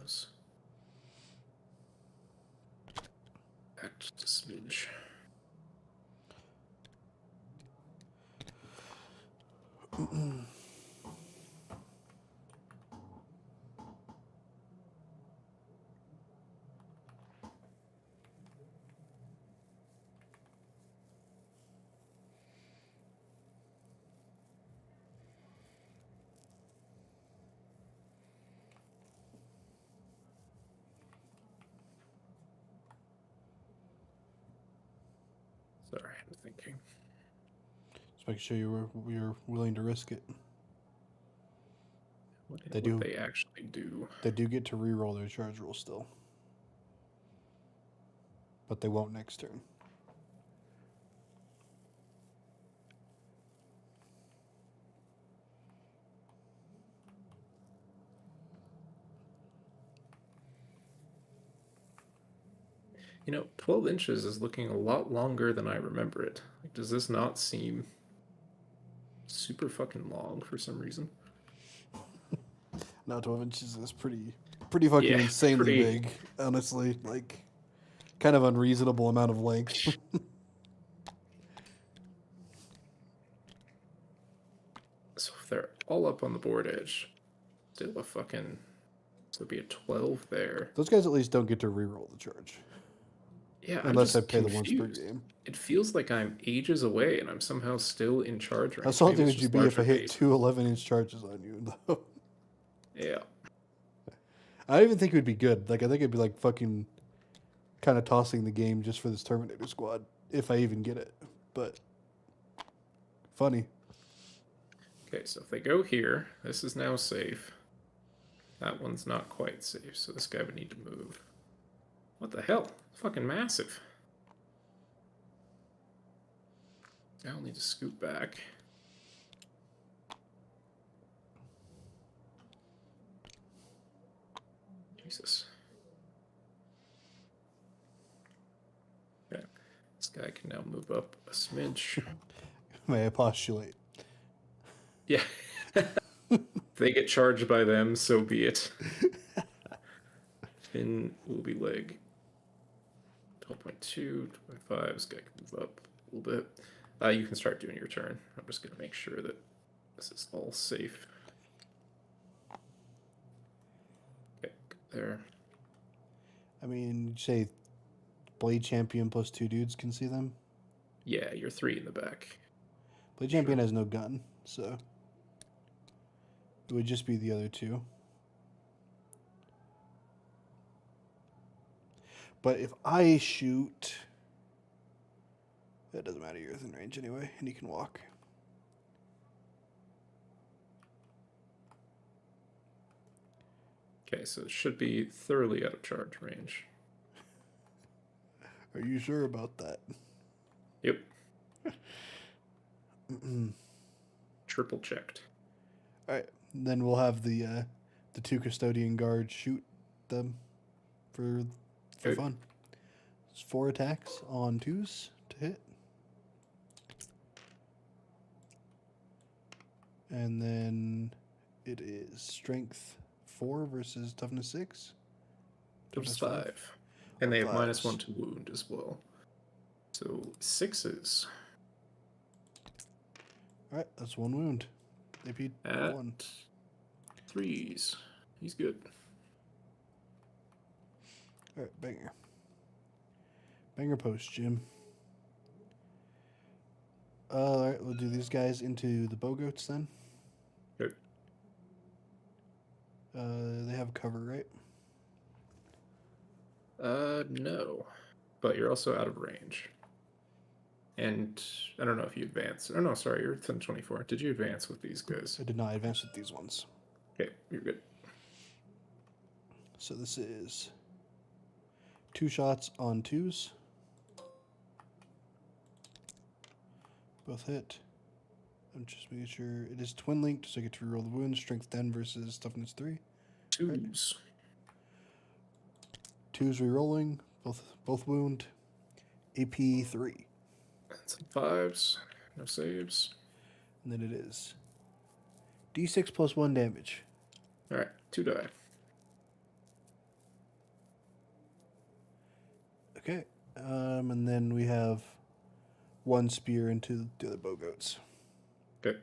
those. Back to smidge. Sorry, I'm thinking. Just make sure you're willing to risk it. What They would they actually do? They do get to re-roll their charge roll still, but they won't next turn. You know, 12 inches is looking a lot longer than I remember it. Like, does this not seem super fucking long for some reason? No, 12 inches is pretty fucking Yeah, insanely pretty- big. Honestly, like, kind of unreasonable amount of length. So if they're all up on the board edge, still a fucking... So it'd be a 12 there. Those guys at least don't get to re-roll the charge. Yeah, Unless I'm I just pay confused. the once per game. It feels like I'm ages away and I'm somehow still in charge range. How salty Maybe it's would you just be if I larger hit base. two 11-inch charges on you, though? Yeah. I don't even think it would be good. Like, I think it'd be like fucking kind of tossing the game just for this Terminator squad, if I even get it. But funny. Okay, so if they go here, this is now safe. That one's not quite safe, so this guy would need to move. What the hell? It's fucking massive. I'll need to scoot back. Jesus. Okay. This guy can now move up a smidge. May I postulate? Yeah. If they get charged by them, so be it. Finn will be leg 12.2, 12.5. This guy can move up a little bit. You can start doing your turn. I'm just going to make sure that this is all safe. Okay, there. I mean, say Blade Champion plus 2 dudes can see them. Yeah, you're 3 in the back. Blade Champion has no gun, so it would just be the other 2. But if I shoot, that doesn't matter. You're within range anyway, and you can walk. Okay, so it should be thoroughly out of charge range. Are you sure about that? Yep. Triple checked. All right, then we'll have the 2 custodian guards shoot them for Okay. fun. It's 4 attacks on 2s to hit. And then it is strength 4 versus toughness 6. Toughness 5. And they have -1 to wound as well. So 6s. All right, that's 1 wound. AP At 1. 3s. He's good. All right, banger. Banger post, Jim. All right, we'll do these guys into the bowgoats then. Good. They have cover, right? No. But you're also out of range. And I don't know if you advance. Oh, no, sorry, you're within 24. Did you advance with these guys? I did not advance with these ones. Okay, you're good. So this is 2 shots on 2s. Both hit. I'm just making sure it is twin linked, so I get to reroll the wound. Strength 10 versus toughness 3. 2s. 2s rerolling, both wound. AP 3. And some 5s. No saves. And then it is D6 plus 1 damage. All right, 2 die. Okay. And then we have one spear into the other bow goats. Okay.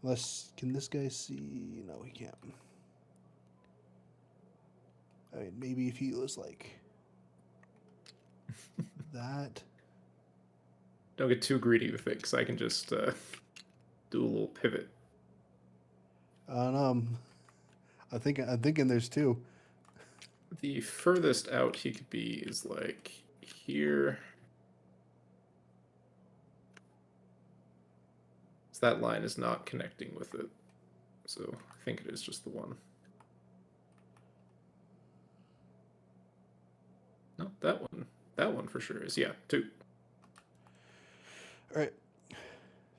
Unless, can this guy see? No, he can't. I mean, maybe if he was like that. Don't get too greedy with it, because I can just do a little pivot. I'm thinking there's two. The furthest out he could be is like here. So that line is not connecting with it. So I think it is just the one. No, that one. That one for sure is. Yeah, 2. All right.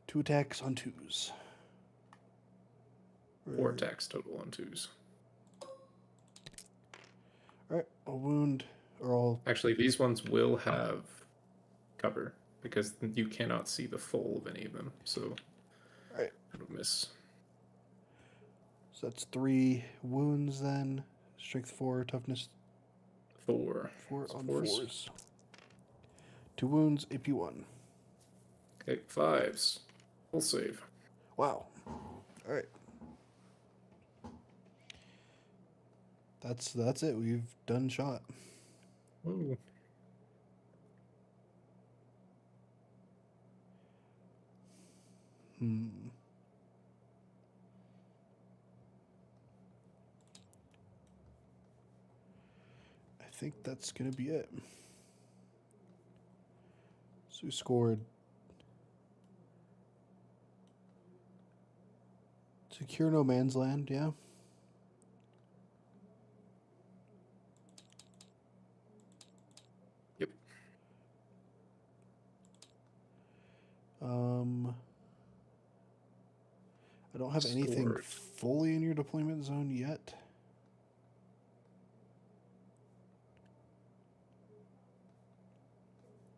2 attacks on 2s. 4 attacks total on 2s. All right. A wound or all. Actually, these ones will have cover because you cannot see the full of any of them. So All right. it'll miss. So that's 3 wounds then. Strength 4, toughness 4. 4 So on 4s. 4s. 2 wounds, AP 1. Okay, 5s. Full save. Wow. All right. That's it. We've done shot. Ooh. I think that's gonna be it. So we scored secure no man's land, yeah. Yep. I don't have anything Scored. fully in your deployment zone yet.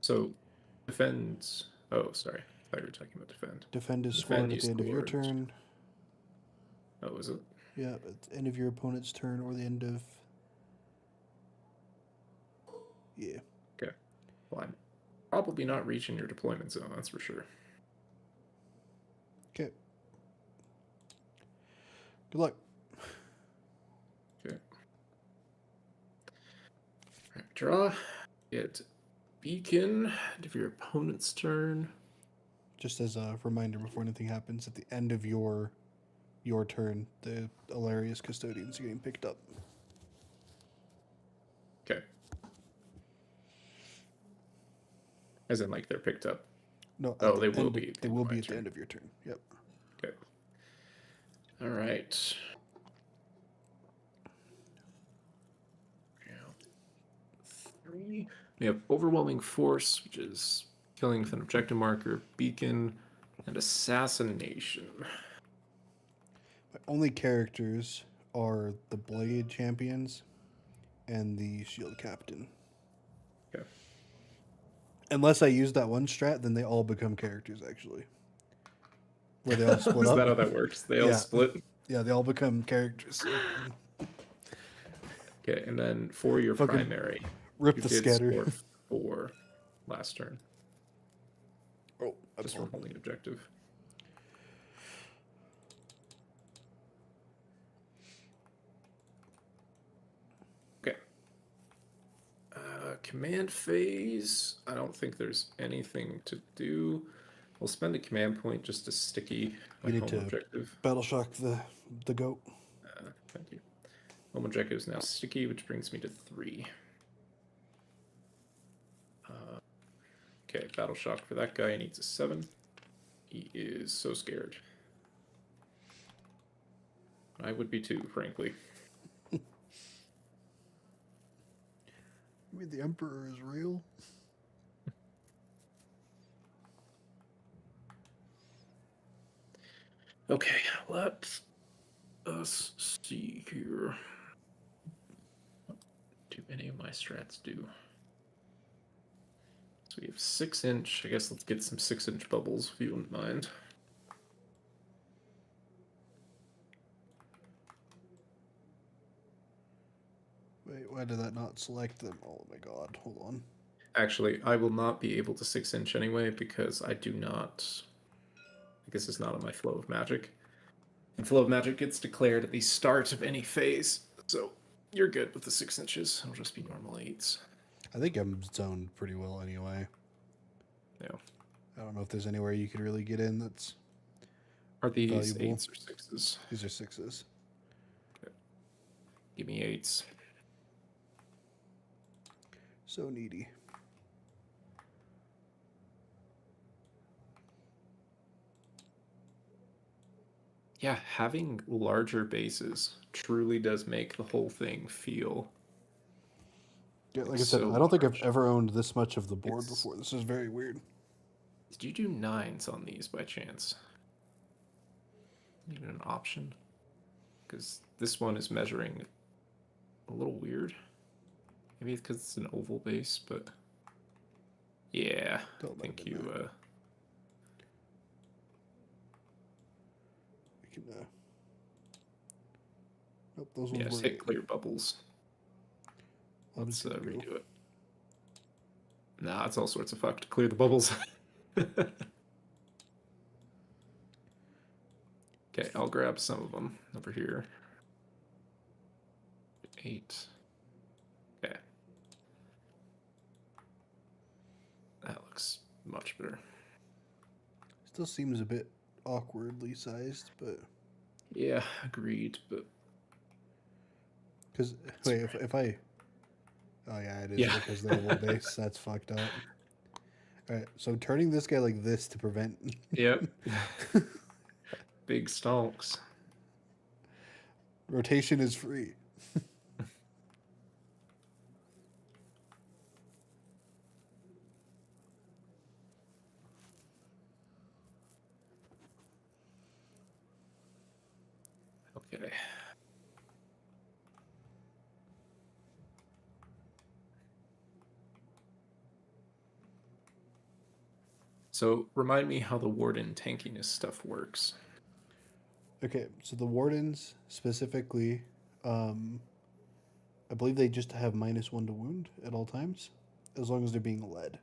So defends. Oh, sorry. I thought you were talking about defend. Defend is Defend, scored at you the end of your scored. turn. Oh, is it? Yeah, at the end of your opponent's turn or the end of. Yeah. Okay. Well, I'm probably not reaching your deployment zone, that's for sure. Okay. Good luck. Okay. Right, draw. Get beacon. End of your opponent's turn. Just as a reminder before anything happens, at the end of your turn, the Hilarious Custodians are getting picked up. Okay. As in, like, they're picked up. No. Oh, they will be. They will be at the end of your turn. Yep. Okay. All right. Three. We have overwhelming force, which is killing with an objective marker, beacon, and assassination. My only characters are the Blade Champions and the Shield Captain. Okay. Unless I use that one strat, then they all become characters, actually. Where they all split Is up. that how that works? They all Yeah. split? Yeah, they all become characters. Okay, and then for your Fucking primary, rip you the did scatter. score 4 last turn, Oh, just from holding objective. Okay. Command phase. I don't think there's anything to do. We'll spend a command point just to sticky my You need home to objective. Battle Shock the goat. Thank you. Home objective is now sticky, which brings me to 3. Okay, battle shock for that guy. He needs a 7. He is so scared. I would be too, frankly. You mean the Emperor is real? Okay, let us see here. What do any of my strats do? So we have 6-inch. I guess let's get some 6-inch bubbles, if you wouldn't mind. Wait, why did that not select them? Oh my god, hold on. Actually, I will not be able to 6-inch anyway because I do not. This is not on my flow of magic. And flow of magic gets declared at the start of any phase, so you're good with the 6 inches. It'll just be normal 8s. I think I'm zoned pretty well anyway. Yeah. I don't know if there's anywhere you could really get in that's Are these valuable. 8s or 6s? These are 6s. Okay. Give me 8s. So needy. Yeah, having larger bases truly does make the whole thing feel. Yeah, like I It's said, so I don't think I've large. ever owned this much of the board It's- before. This is very weird. Did you do 9s on these by chance? Even an option? Because this one is measuring a little weird. Maybe it's because it's an oval base, but yeah, That I might have think been you. We can. Nope, those Yeah, ones just were. hit clear bubbles. I'm Let's just gonna go. redo it. Nah, it's all sorts of fucked. Clear the bubbles. Okay, I'll grab some of them over here. 8. Okay. That looks much better. Still seems a bit awkwardly sized, but Yeah, agreed, but because wait, if I, oh yeah, it is yeah. because the oval base. That's fucked up. All right, so turning this guy like this to prevent. Yep. Big stonks. Rotation is free. Okay. So remind me how the warden tankiness stuff works. Okay, so the wardens specifically, I believe they just have -1 to wound at all times, as long as they're being led.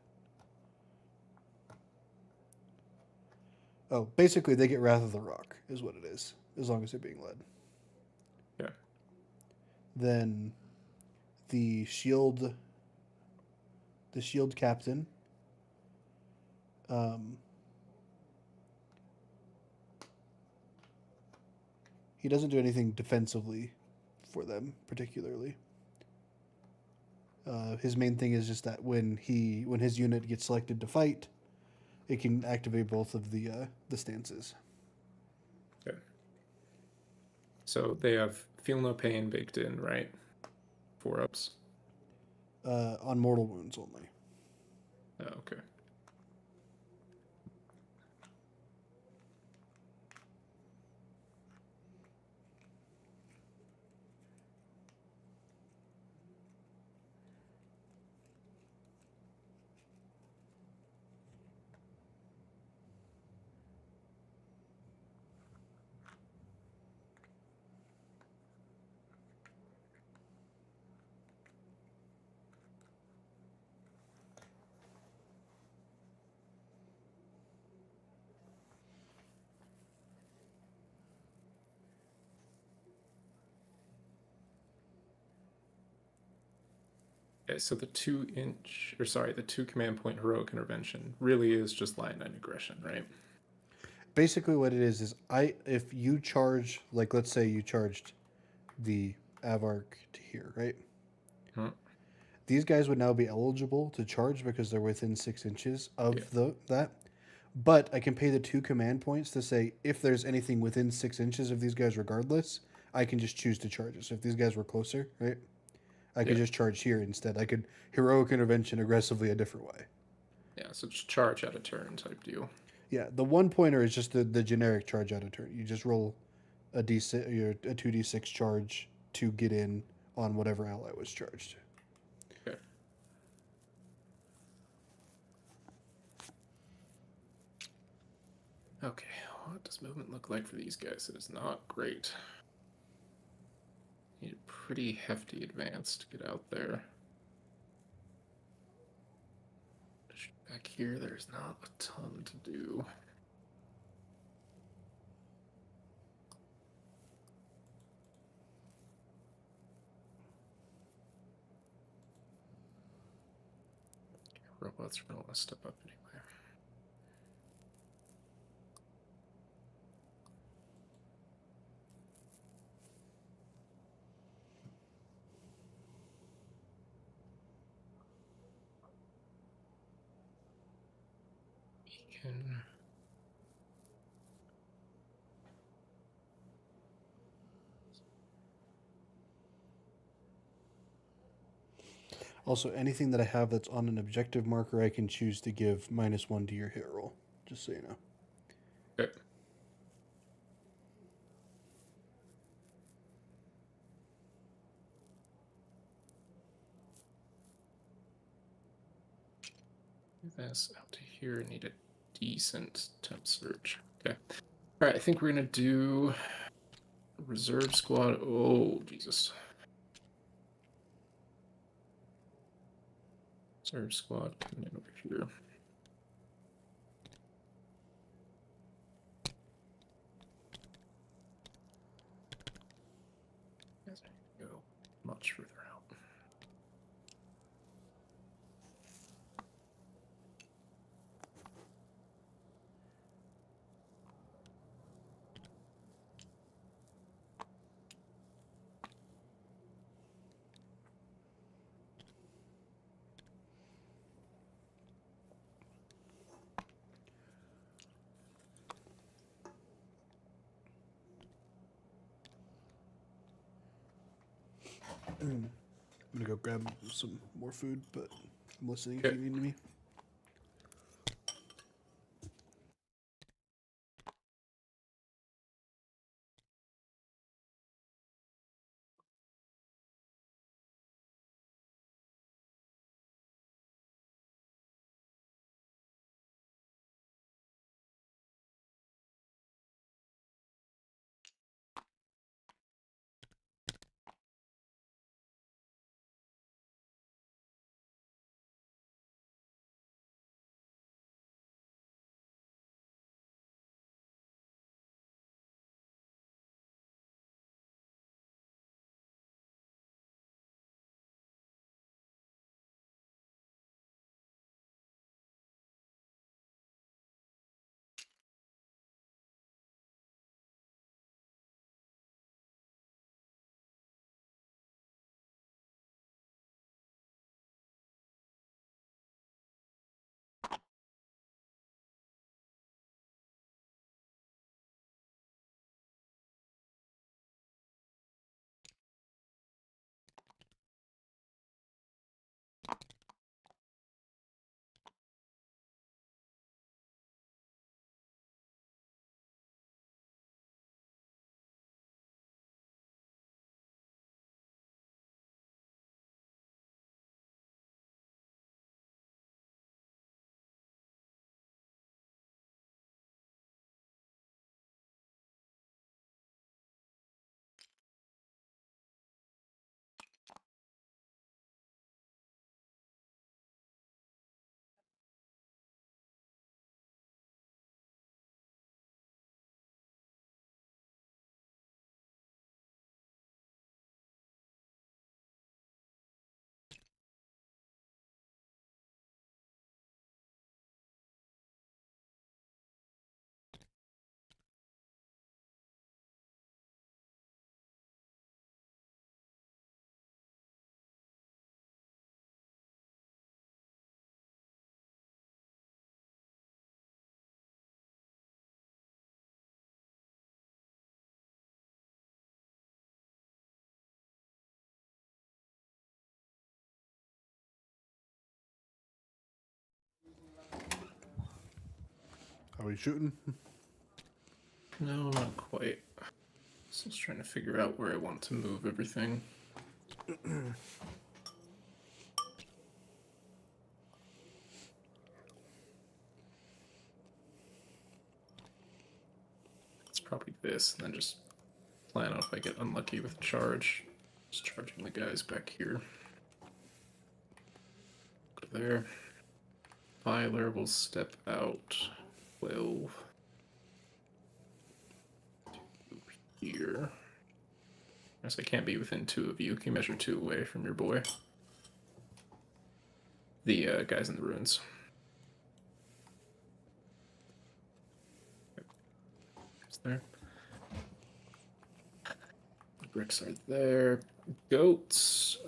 Oh, basically they get Wrath of the Rock, is what it is, as long as they're being led. Yeah. Then the shield captain, he doesn't do anything defensively for them particularly. His main thing is just that when his unit gets selected to fight, it can activate both of the stances. Okay. So they have feel no pain baked in, right? 4-ups. On mortal wounds only. Oh, okay. Okay, so the 2 command point heroic intervention really is just line 9 aggression, right? Basically, what it is if you charge, like let's say you charged the Avark to here, right? Huh? These guys would now be eligible to charge because they're within 6 inches of that. But I can pay the 2 command points to say if there's anything within 6 inches of these guys, regardless, I can just choose to charge it. So if these guys were closer, right, I could just charge here instead. I could heroic intervention aggressively a different way. Yeah, so just charge out of turn type deal. Yeah, the 1-pointer is just the generic charge out of turn. You just roll a D6 or a 2d6 charge to get in on whatever ally was charged. Okay. Okay, what does movement look like for these guys? It is not great. Need a pretty hefty advance to get out there. Back here, there's not a ton to do. Robots are going to want to step up anyway. Beacon. Also, anything that I have that's on an objective marker, I can choose to give -1 to your hit roll. Just so you know. Okay. Move this out to here. Need a decent temp surge. Okay. All right. I think we're gonna do reserve squad. Oh Jesus. Reserve squad coming in over here. Guys, I need to go much further out. I'm gonna go grab some more food, but I'm listening Okay. if you need me. Are we shooting? No, not quite. Still trying to figure out where I want to move everything. It's probably this, and then just plan out if I get unlucky with charge. Just charging the guys back here. Go there. Filer will step out 12. Here. I guess I can't be within 2 of you. Can you measure 2 away from your boy? The guys in the ruins. It's there. The bricks are there. Goats.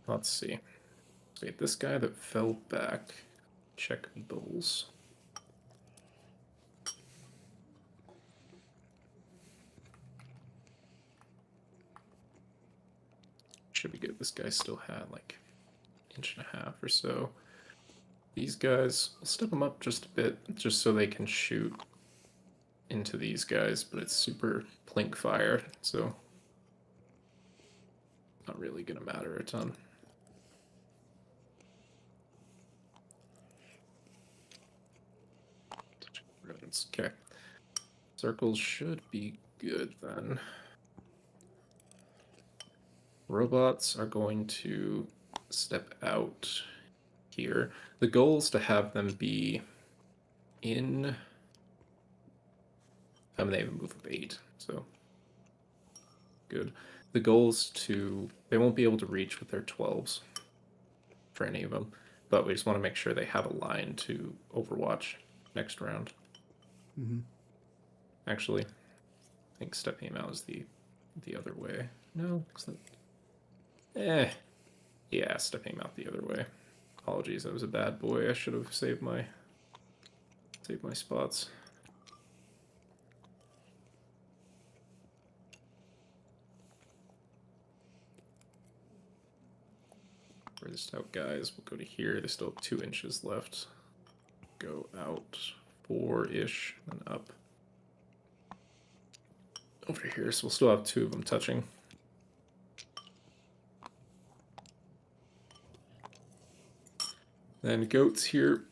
Let's see. Wait, this guy that fell back. Check bulls. Should be good. This guy still had like an inch and a half or so. These guys, I'll step them up just a bit, just so they can shoot into these guys, but it's super plink fire, so not really gonna matter a ton. Okay. Circles should be good then. Robots are going to step out here. The goal is to have them be in... I mean, they have a move of 8, so good. The goal is to... They won't be able to reach with their 12s for any of them, but we just want to make sure they have a line to overwatch next round. Mm-hmm. Actually, I think stepping him out is the other way. No, yeah, stepping him out the other way. Apologies, I was a bad boy. I should have saved my spots. Raised out guys, we'll go to here. They still have 2 inches left. Go out 4-ish, and up. Over here, so we'll still have 2 of them touching. Then goats here,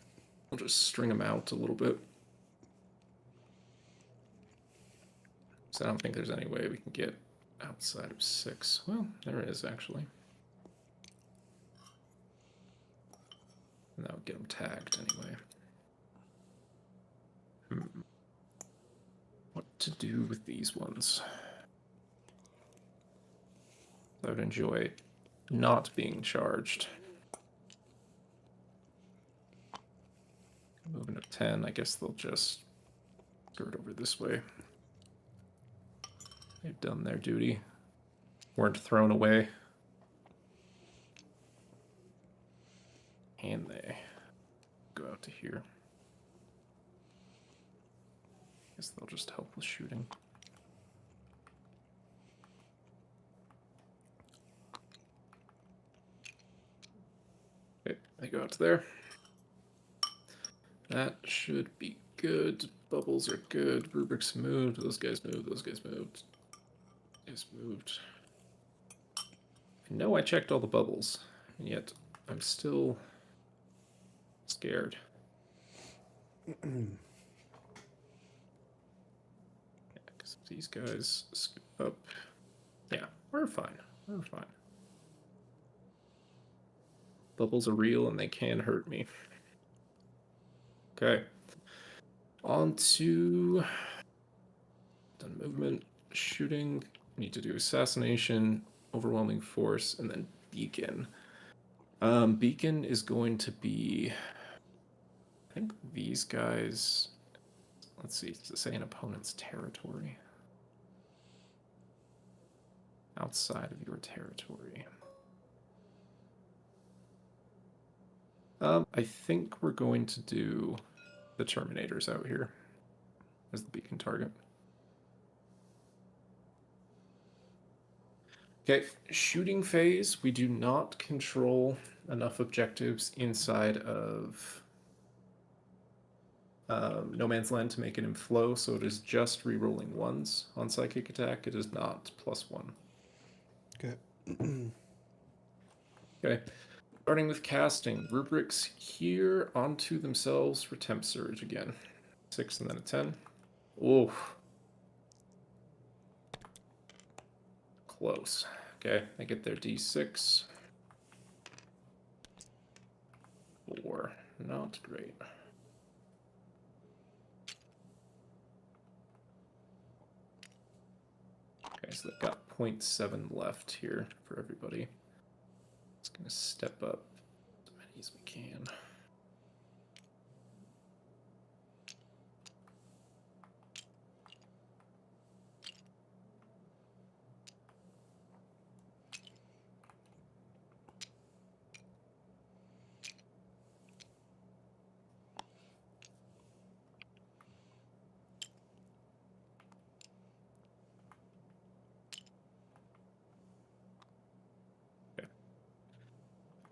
we'll just string them out a little bit. So I don't think there's any way we can get outside of 6. Well, there is actually. And that would get them tagged anyway. What to do with these ones? I would enjoy not being charged. Moving to 10, I guess they'll just skirt over this way. They've done their duty. Weren't thrown away. And they go out to here. Guess they'll just help with shooting. Okay, they go out to there. That should be good. Bubbles are good. Rubrics moved. Those guys moved. Those guys moved. Guys moved. I know I checked all the bubbles, and yet I'm still scared. Because if these guys scoop up, yeah, we're fine. We're fine. Bubbles are real and they can hurt me. Okay. On to done movement, shooting. Need to do assassination, overwhelming force, and then beacon. Beacon is going to be, I think these guys. Let's see. Does it say an opponent's territory? Outside of your territory. I think we're going to do the Terminators out here as the beacon target. Okay, shooting phase. We do not control enough objectives inside of No Man's Land to make it in flow, so it is just re-rolling 1s on psychic attack. It is not +1. Okay. Okay. Starting with casting, rubrics here onto themselves for temp surge again. 6 and then a 10. Oh. Close. Okay, they get their D6. 4. not great. Okay, so they've got 0.7 left here for everybody. It's going to step up as many as we can.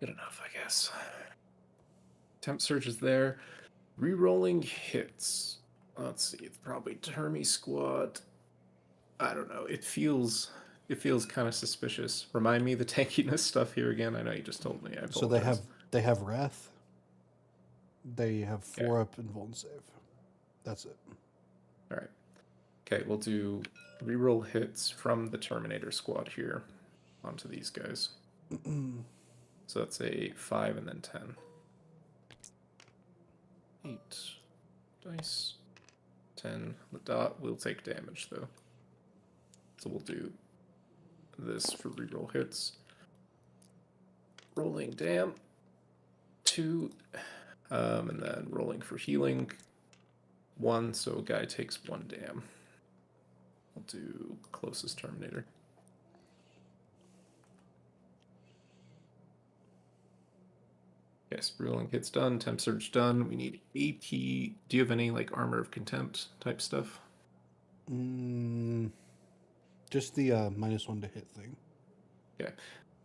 Good enough, I guess. Temp surge is there. Rerolling hits. Let's see. It's probably Termy squad. I don't know. It feels kind of suspicious. Remind me the tankiness stuff here again. I know you just told me. I apologize. So they have Wrath. They have 4 up and Vuln save. That's it. All right. Okay, we'll do reroll hits from the Terminator squad here onto these guys. So that's a 5 and then 10. 8 dice. 10. The dot will take damage though. So we'll do this for reroll hits. Rolling dam. 2. And then rolling for healing. 1, so a guy takes 1 dam. I'll do closest Terminator. Yes, rolling hits done, temp surge done. We need AP. Do you have any like armor of contempt type stuff? Just the -1 to hit thing. Yeah.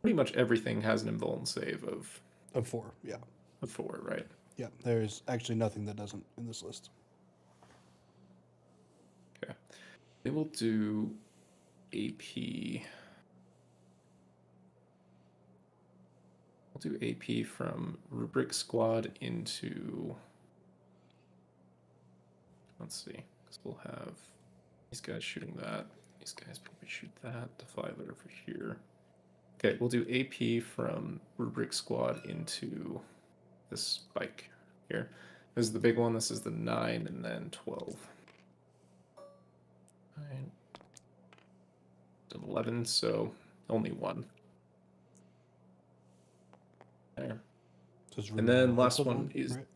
Pretty much everything has an invuln save of 4, yeah. Of 4, right? Yeah, there's actually nothing that doesn't in this list. Okay. They will do AP. We'll do AP from Rubric Squad into... Let's see. Because we'll have these guys shooting that. These guys probably shoot that. Defiler over here. Okay, we'll do AP from Rubric Squad into this spike here. This is the big one. This is the 9 and then 12. 9 and 11, so only 1. There. So and then last one is... right?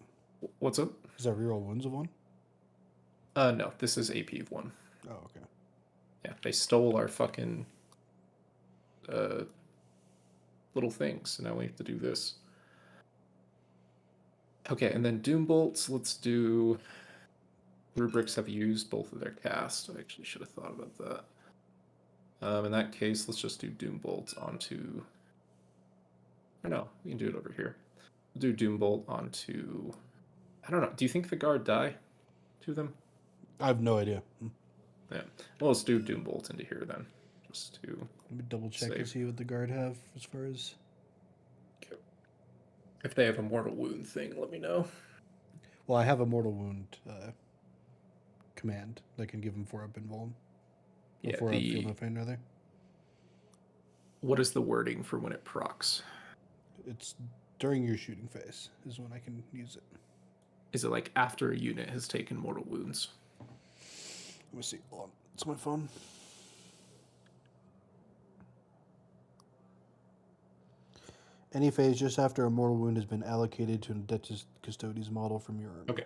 What's up? Is that reroll wounds of 1? No, this is AP of 1. Oh, okay. Yeah, they stole our fucking little things, so now we have to do this. Okay, and then Doom Bolts, let's do... Rubrics have used both of their cast. I actually should have thought about that. In that case, let's just do Doom Bolt onto... Or no, we can do it over here. We'll do Doom Bolt onto... I don't know. Do you think the guard die to them? I have no idea. Yeah. Well, let's do Doom Bolt into here then. Just to... Let me double check to see what the guard have as far as... Okay. If they have a mortal wound thing, let me know. Well, I have a mortal wound command that can give him 4 up invuln. Yeah, 4 up field of pain, rather. What is the wording for when it procs? It's during your shooting phase is when I can use it. Is it like after a unit has taken mortal wounds? Let me see. Hold on. It's my phone. Any phase just after a mortal wound has been allocated to an Adeptus Custodes model from your army. Okay.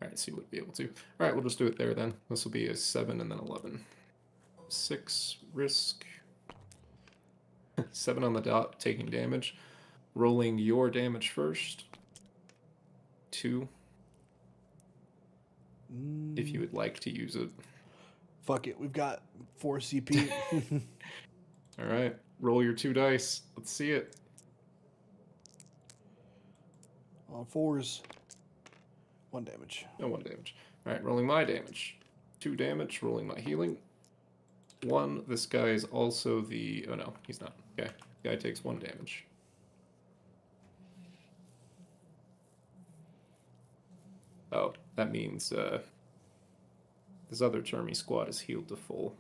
All right, so you would be able to. All right, we'll just do it there then. This will be a 7 and then 11. 6 risk. 7 on the dot, taking damage. Rolling your damage first. 2. If you would like to use it. Fuck it, we've got 4 CP. All right, roll your 2 dice. Let's see it. On 4s. 1 damage. No, 1 damage. All right, rolling my damage. 2 damage, rolling my healing. 1, this guy is also the... Oh no, he's not. Okay, guy takes 1 damage. Oh, that means this other Termy squad is healed to full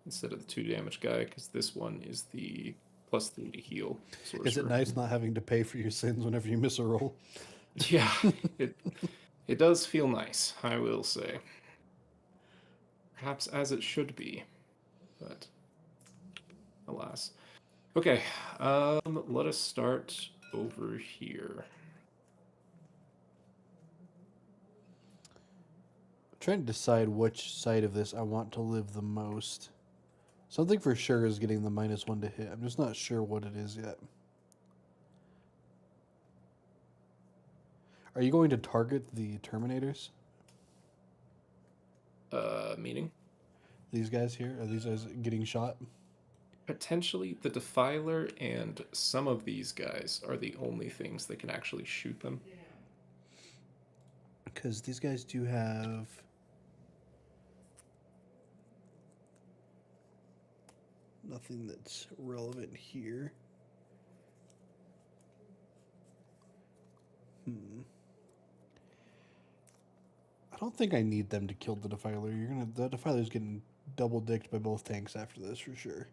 instead of the 2 damage guy, because this one is the +3 to heal. Is it nice not having to pay for your sins whenever you miss a roll? Yeah, it it does feel nice, I will say. Perhaps as it should be, but alas. Okay, let us start over here. I'm trying to decide which side of this I want to live the most. Something for sure is getting the -1 to hit. I'm just not sure what it is yet. Are you going to target the Terminators? Meaning? These guys here? Are these guys getting shot? Potentially the Defiler and some of these guys are the only things that can actually shoot them. Because these guys do have... nothing that's relevant here. I don't think I need them to kill the Defiler. The Defiler's getting double dicked by both tanks after this for sure.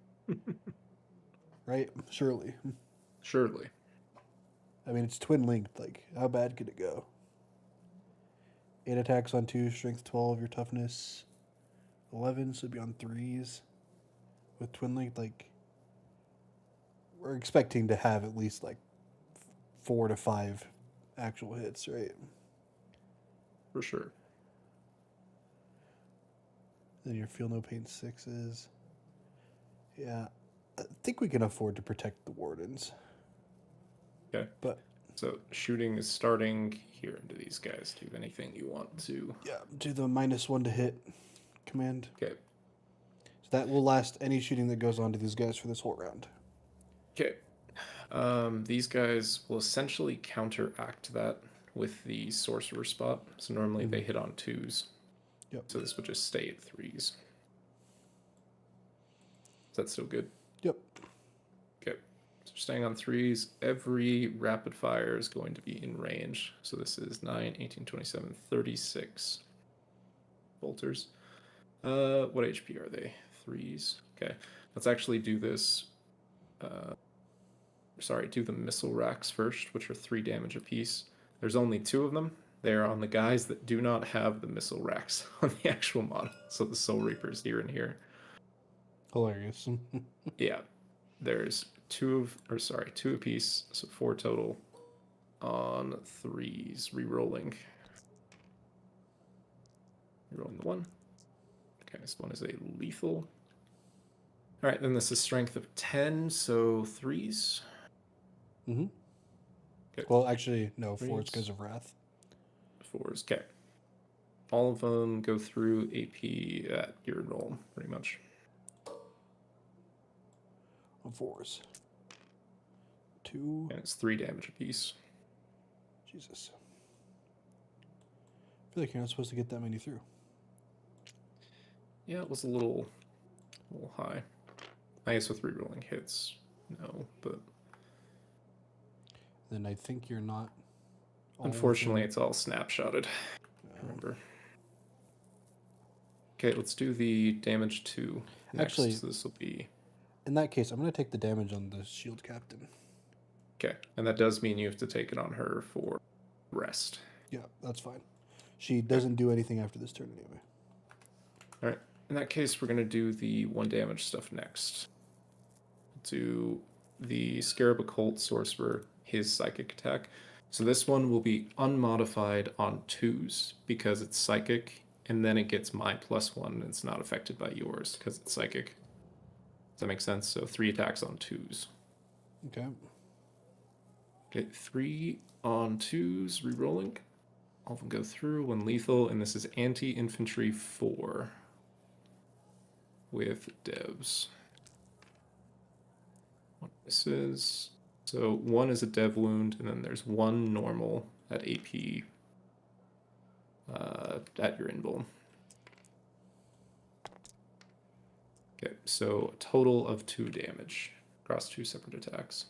Right? Surely. Surely. I mean, it's twin linked. Like, how bad could it go? 8 attacks on 2, strength 12, your toughness 11, so it'd be on 3s. With twin linked, like, we're expecting to have at least like 4 to 5 actual hits, right? For sure. Then your feel no pain 6s. Yeah, I think we can afford to protect the Wardens. Okay. But so shooting is starting here into these guys. Do anything you want to. yeah, do the -1 to hit command. Okay. So that will last any shooting that goes on to these guys for this whole round. Okay. These guys will essentially counteract that with the sorcerer spot. So normally they hit on 2s. Yep. So this would just stay at 3s. Is that still good? Yep. Okay. So staying on 3s, every rapid fire is going to be in range. So this is 9, 18, 27, 36 bolters. What HP are they? 3s. Okay. Let's actually do this. Do the missile racks first, which are 3 damage apiece. There's only 2 of them. They're on the guys that do not have the missile racks on the actual model. So the Soul Reapers here and here. Hilarious. Yeah. There's 2 apiece, so 4 total on 3s. Rerolling. Rerolling the 1. Okay, this one is a lethal. Alright, then this is strength of 10, so 3s. Mm-hmm. Okay. Well, actually, no, 4s because of Wrath. 4s, okay. All of them go through AP at your roll, pretty much. On 4s. 2. And it's 3 damage apiece. Jesus. I feel like you're not supposed to get that many through. Yeah, it was a little high. I guess with rerolling hits, no, but Then I think you're not. unfortunately, it's all snapshotted. Remember. Okay, let's do the damage 2 next. Actually, so this will be. In that case, I'm going to take the damage on the shield captain. Okay, and that does mean you have to take it on her for rest. Yeah, that's fine. She doesn't do anything after this turn anyway. All right. In that case, we're going to do the 1 damage stuff next. Do the Scarab Occult Sorcerer, his psychic attack. So this one will be unmodified on 2s because it's psychic, and then it gets my +1, and it's not affected by yours because it's psychic. Does that make sense? So 3 attacks on 2s. Okay. Okay, 3 on 2s, rerolling. All of them go through, 1 lethal, and this is anti-infantry 4 with devs. What this is. So 1 is a dev wound, and then there's 1 normal at AP at your invul. Okay, so a total of 2 damage across 2 separate attacks.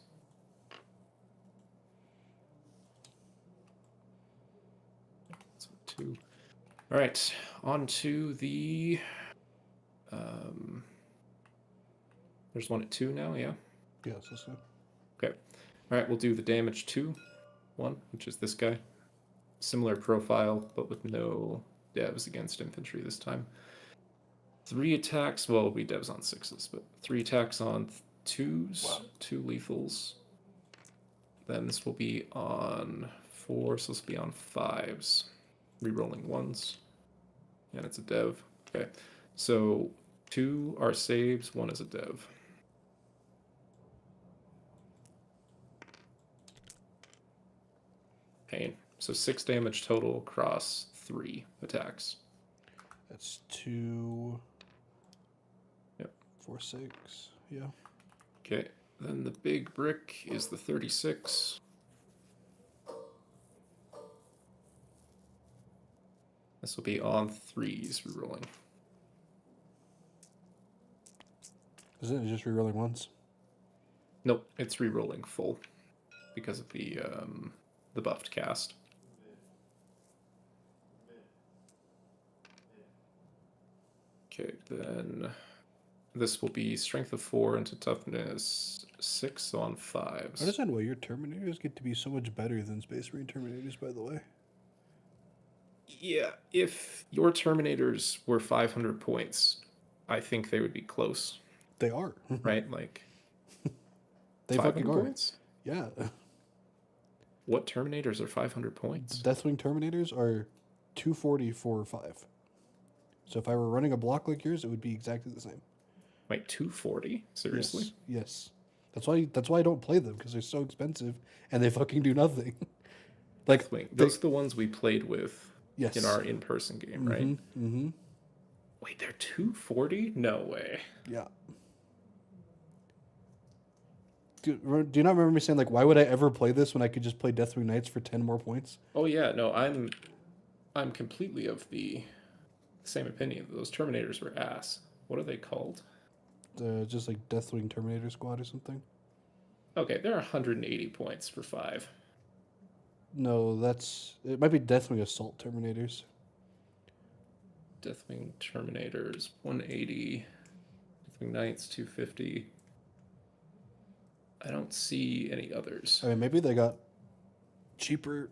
So 2. All right, on to the. There's 1 at 2 now, yeah? Yes, that's good. Okay. All right, we'll do the damage 2 1, which is this guy. Similar profile, but with no devs against infantry this time. 3 attacks. Well, we devs on 6s, but 3 attacks on 2s, Wow. 2 lethals. Then this will be on 4, so this will be on 5s. Rerolling 1s. And it's a dev. Okay. So 2 are saves, 1 is a dev. Pain. So 6 damage total across 3 attacks. That's 2. Yep. 4, 6. Yeah. Okay. Then the big brick is the 36. This will be on 3s rerolling. Isn't it just rerolling once? Nope, it's rerolling full because of the buffed cast. Okay, then this will be strength of 4 into toughness 6 on 5s. I understand why your Terminators get to be so much better than Space Marine Terminators, by the way. Yeah, if your Terminators were 500 points, I think they would be close. They are. Right? Like, they fucking are. points? Yeah. What Terminators are 500 points? Deathwing Terminators are 240 for 5. So if I were running a block like yours, it would be exactly the same. Wait, 240? Seriously? Yes. That's why I don't play them, because they're so expensive and they fucking do nothing. Like Deathwing. Those are the ones we played with yes. in our in-person game, right? Mm-hmm. Wait, they're 240? No way. Yeah. Do you not remember me saying, like, why would I ever play this when I could just play Deathwing Knights for 10 more points? Oh yeah, no, I'm completely of the same opinion. Those Terminators were ass. What are they called? Just like Deathwing Terminator Squad or something? Okay, they're 180 points for 5. No, it might be Deathwing Assault Terminators. Deathwing Terminators 180. Deathwing Knights 250. I don't see any others. I mean, maybe they got cheaper.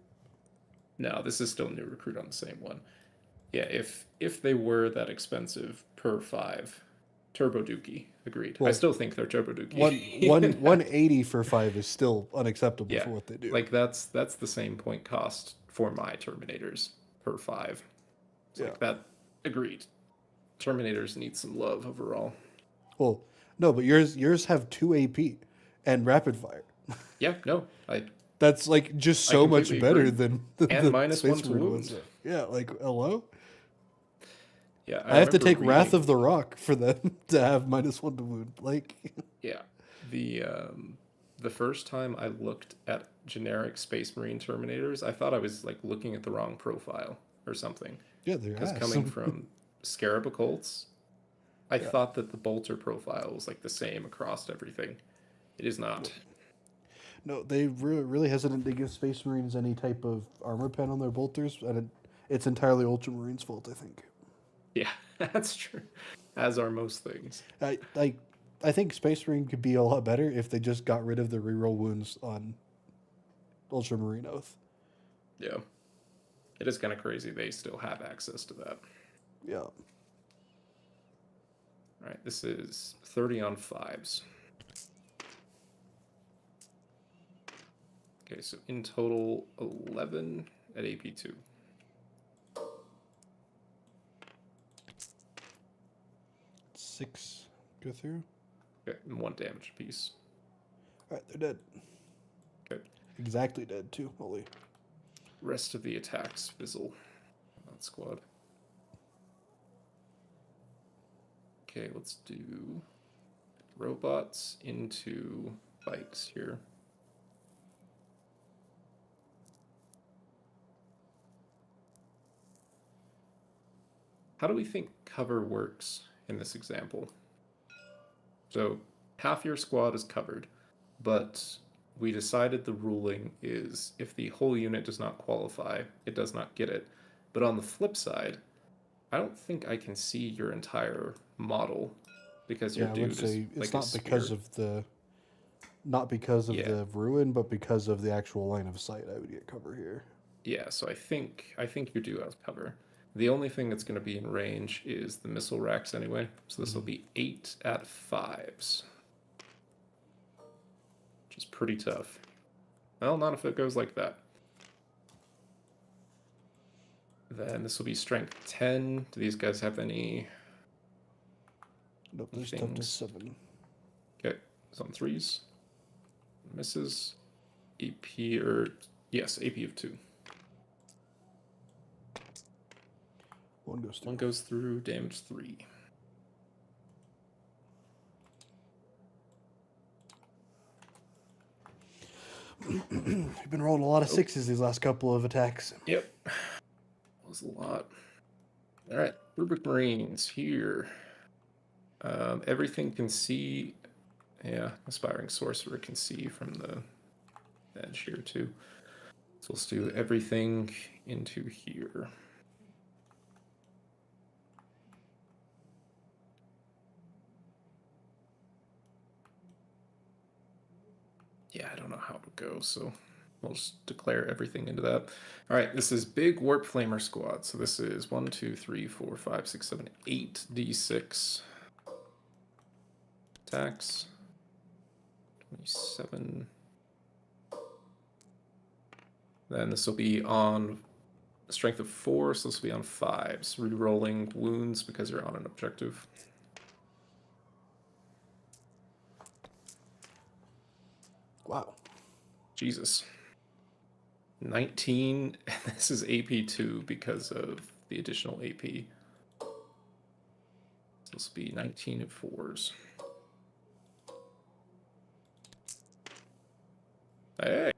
No, this is still New Recruit on the same one. Yeah, if they were that expensive per 5, Turbo Dookie, agreed. Well, I still think they're Turbo Dookie. 180 for 5 is still unacceptable for what they do. Like that's the same point cost for my Terminators per 5. It's like that, agreed. Terminators need some love overall. Well, no, but yours have 2 AP and rapid fire. Yeah, no, that's like just so much better agree. than and minus 1 to wound. Yeah, like hello. Yeah, I have to take Wrath of the Rock for them to have minus 1 to wound. Like, yeah, the first time I looked at generic Space Marine Terminators, I thought I was like looking at the wrong profile or something. Yeah, they're because coming from Scarab Occults, I thought that the bolter profile was like the same across everything. It is not. No, they really hesitant to give Space Marines any type of armor pen on their bolters, and it's entirely Ultramarines' fault, I think. Yeah, that's true. As are most things. I think Space Marine could be a lot better if they just got rid of the reroll wounds on Ultramarine Oath. Yeah. It is kind of crazy they still have access to that. Yeah. All right, this is 30 on 5s. Okay, so in total, 11 at AP2. Six go through. Okay, and 1 damage piece. All right, they're dead. Okay. Exactly dead, too. Holy. Rest of the attacks fizzle on that squad. Okay, let's do robots into bikes here. How do we think cover works in this example? So half your squad is covered, but we decided the ruling is if the whole unit does not qualify, it does not get it. But on the flip side, I don't think I can see your entire model because your dude is it's like not because of the the ruin, but because of the actual line of sight. I would get cover here. Yeah, so I think you do have cover. The only thing that's going to be in range is the missile racks anyway. So this will be 8 at 5s, which is pretty tough. Well, not if it goes like that. Then this will be strength 10. Do these guys have any Nope, there's tough to things? 7. Okay, it's on 3s. Misses. AP or yes, AP of 2. One goes through. One goes through, damage 3. You've been rolling a lot of 6s these last couple of attacks. Yep. That was a lot. All right, Rubric Marines here. Everything can see. Yeah, Aspiring Sorcerer can see from the edge here too. So let's do everything into here. Yeah, I don't know how to go, so we'll just declare everything into that. All right, this is Big Warp Flamer Squad. So this is 1, 2, 3, 4, 5, 6, 7, 8 D6 attacks. 27. Then this will be on a strength of 4, so this will be on 5s. Re-rolling wounds because you're on an objective. Wow. Jesus. 19, and this is AP2 because of the additional AP. So this will be 19 at 4s. Hey!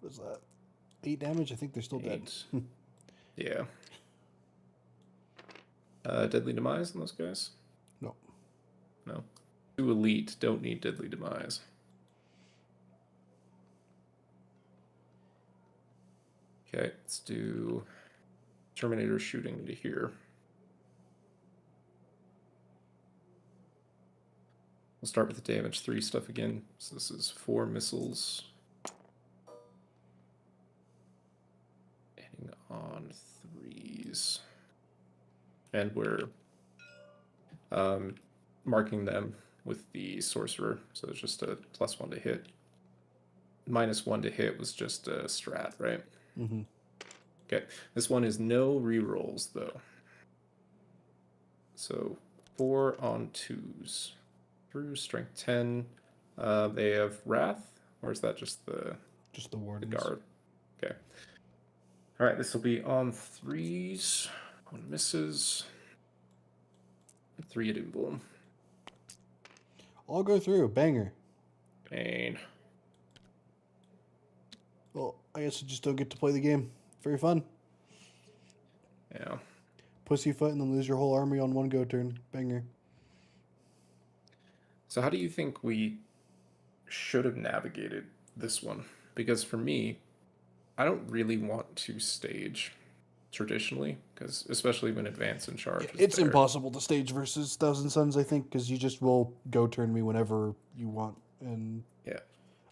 What's that? 8 damage? I think they're still dead. Yeah. Deadly Demise on those guys? No. No. 2 elite don't need Deadly Demise. Okay, let's do Terminator shooting into here. We'll start with the damage 3 stuff again. So this is 4 missiles. Hitting on 3s. And we're marking them with the sorcerer. So it's just a +1 to hit. -1 to hit was just a strat, right? Mm-hmm. Okay, this one is no rerolls though. So 4 on 2s. Through strength 10. They have wrath, or is that just the wardens. guard? Okay. All right, this will be on 3s. 1 misses. 3 at Emblem. I'll go through. Banger. Pain. Well, I guess I just don't get to play the game. Very fun. Yeah. Pussyfoot and then lose your whole army on one go turn. Banger. So how do you think we should have navigated this one? Because for me, I don't really want to stage traditionally, because especially when advance and charge is It's there. impossible to stage versus Thousand Suns, I think, because you just will go turn me whenever you want, and Yeah.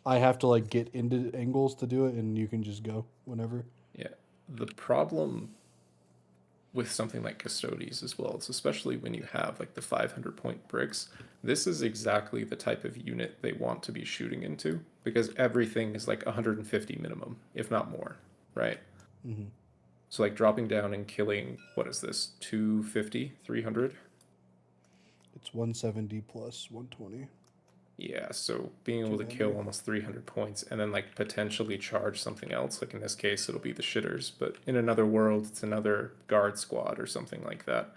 I have to like get into angles to do it, and you can just go whenever. Yeah. The problem with something like Custodes as well, it's especially when you have like the 500-point bricks, this is exactly the type of unit they want to be shooting into, because everything is like 150 minimum, if not more, right? Mm-hmm. So like dropping down and killing, what is this, 250, 300? It's 170 plus 120. Yeah, so being able to kill almost 300 points and then like potentially charge something else, like in this case it'll be the shitters, but in another world it's another guard squad or something like that.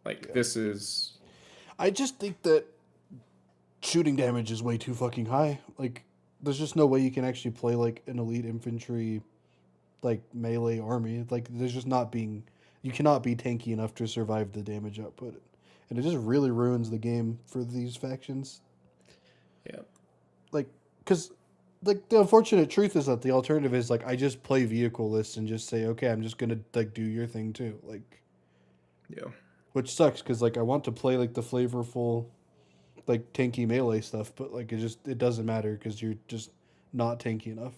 Like this is... I just think that shooting damage is way too fucking high. Like there's just no way you can actually play like an elite infantry like melee army. Like there's just not being, you cannot be tanky enough to survive the damage output. And it just really ruins the game for these factions. Yeah. Like, because, like, the unfortunate truth is that the alternative is, like, I just play vehicle lists and just say, okay, I'm just going to, like, do your thing, too. Like, yeah. Which sucks, because, like, I want to play, like, the flavorful, like, tanky melee stuff, but, like, it doesn't matter, because you're just not tanky enough.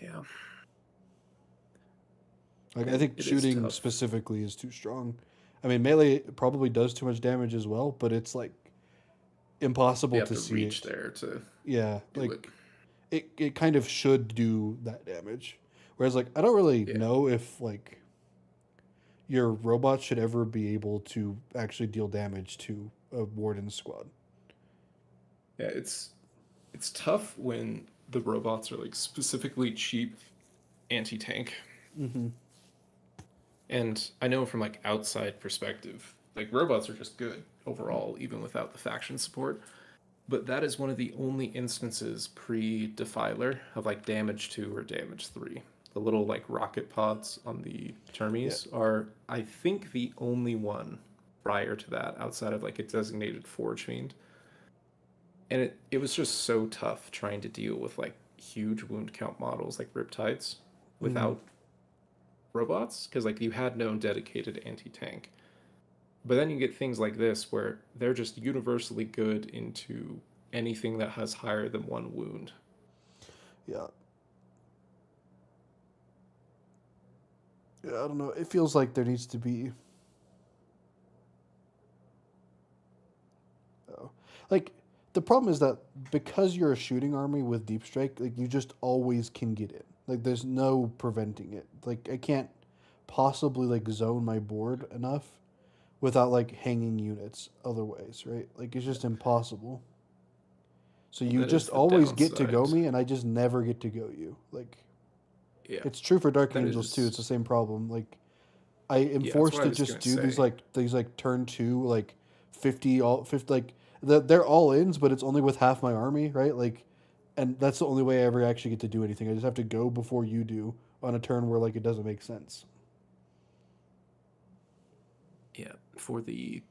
Yeah, Like I and think it is shooting tough. specifically is too strong. I mean, melee probably does too much damage as well, but it's like You impossible have to to see reach it. there to Yeah, do it. like it kind of should do that damage. Whereas like I don't really Yeah, know if like your robot should ever be able to actually deal damage to a warden squad. yeah. It's tough when the robots are like specifically cheap anti-tank. Mm-hmm. And I know from like outside perspective, like robots are just good overall, even without the faction support. But that is one of the only instances pre-defiler of like damage 2 or damage 3. The little like rocket pods on the Yeah. termies are, I think, the only one prior to that outside of like a designated forge fiend. And it was just so tough trying to deal with like huge wound count models like Riptides Mm-hmm. without robots because like you had no dedicated anti-tank. But then you get things like this where they're just universally good into anything that has higher than one wound. Yeah. Yeah. I don't know. It feels like there needs to be like the problem is that because you're a shooting army with deep strike, like you just always can get in. Like there's no preventing it. Like I can't possibly like zone my board enough without like hanging units other ways, right? Like it's just impossible. So you That just is the always get to go downside. me and I just never get to go you. Like Yeah. it's true for Dark That Angels too. is It's the same problem. Like I am yeah, that's forced what I to was just gonna do say. these like turn two like 50 all 50 like they're all ins, but it's only with half my army, right? Like, and that's the only way I ever actually get to do anything. I just have to go before you do on a turn where like it doesn't make sense. Yeah, for the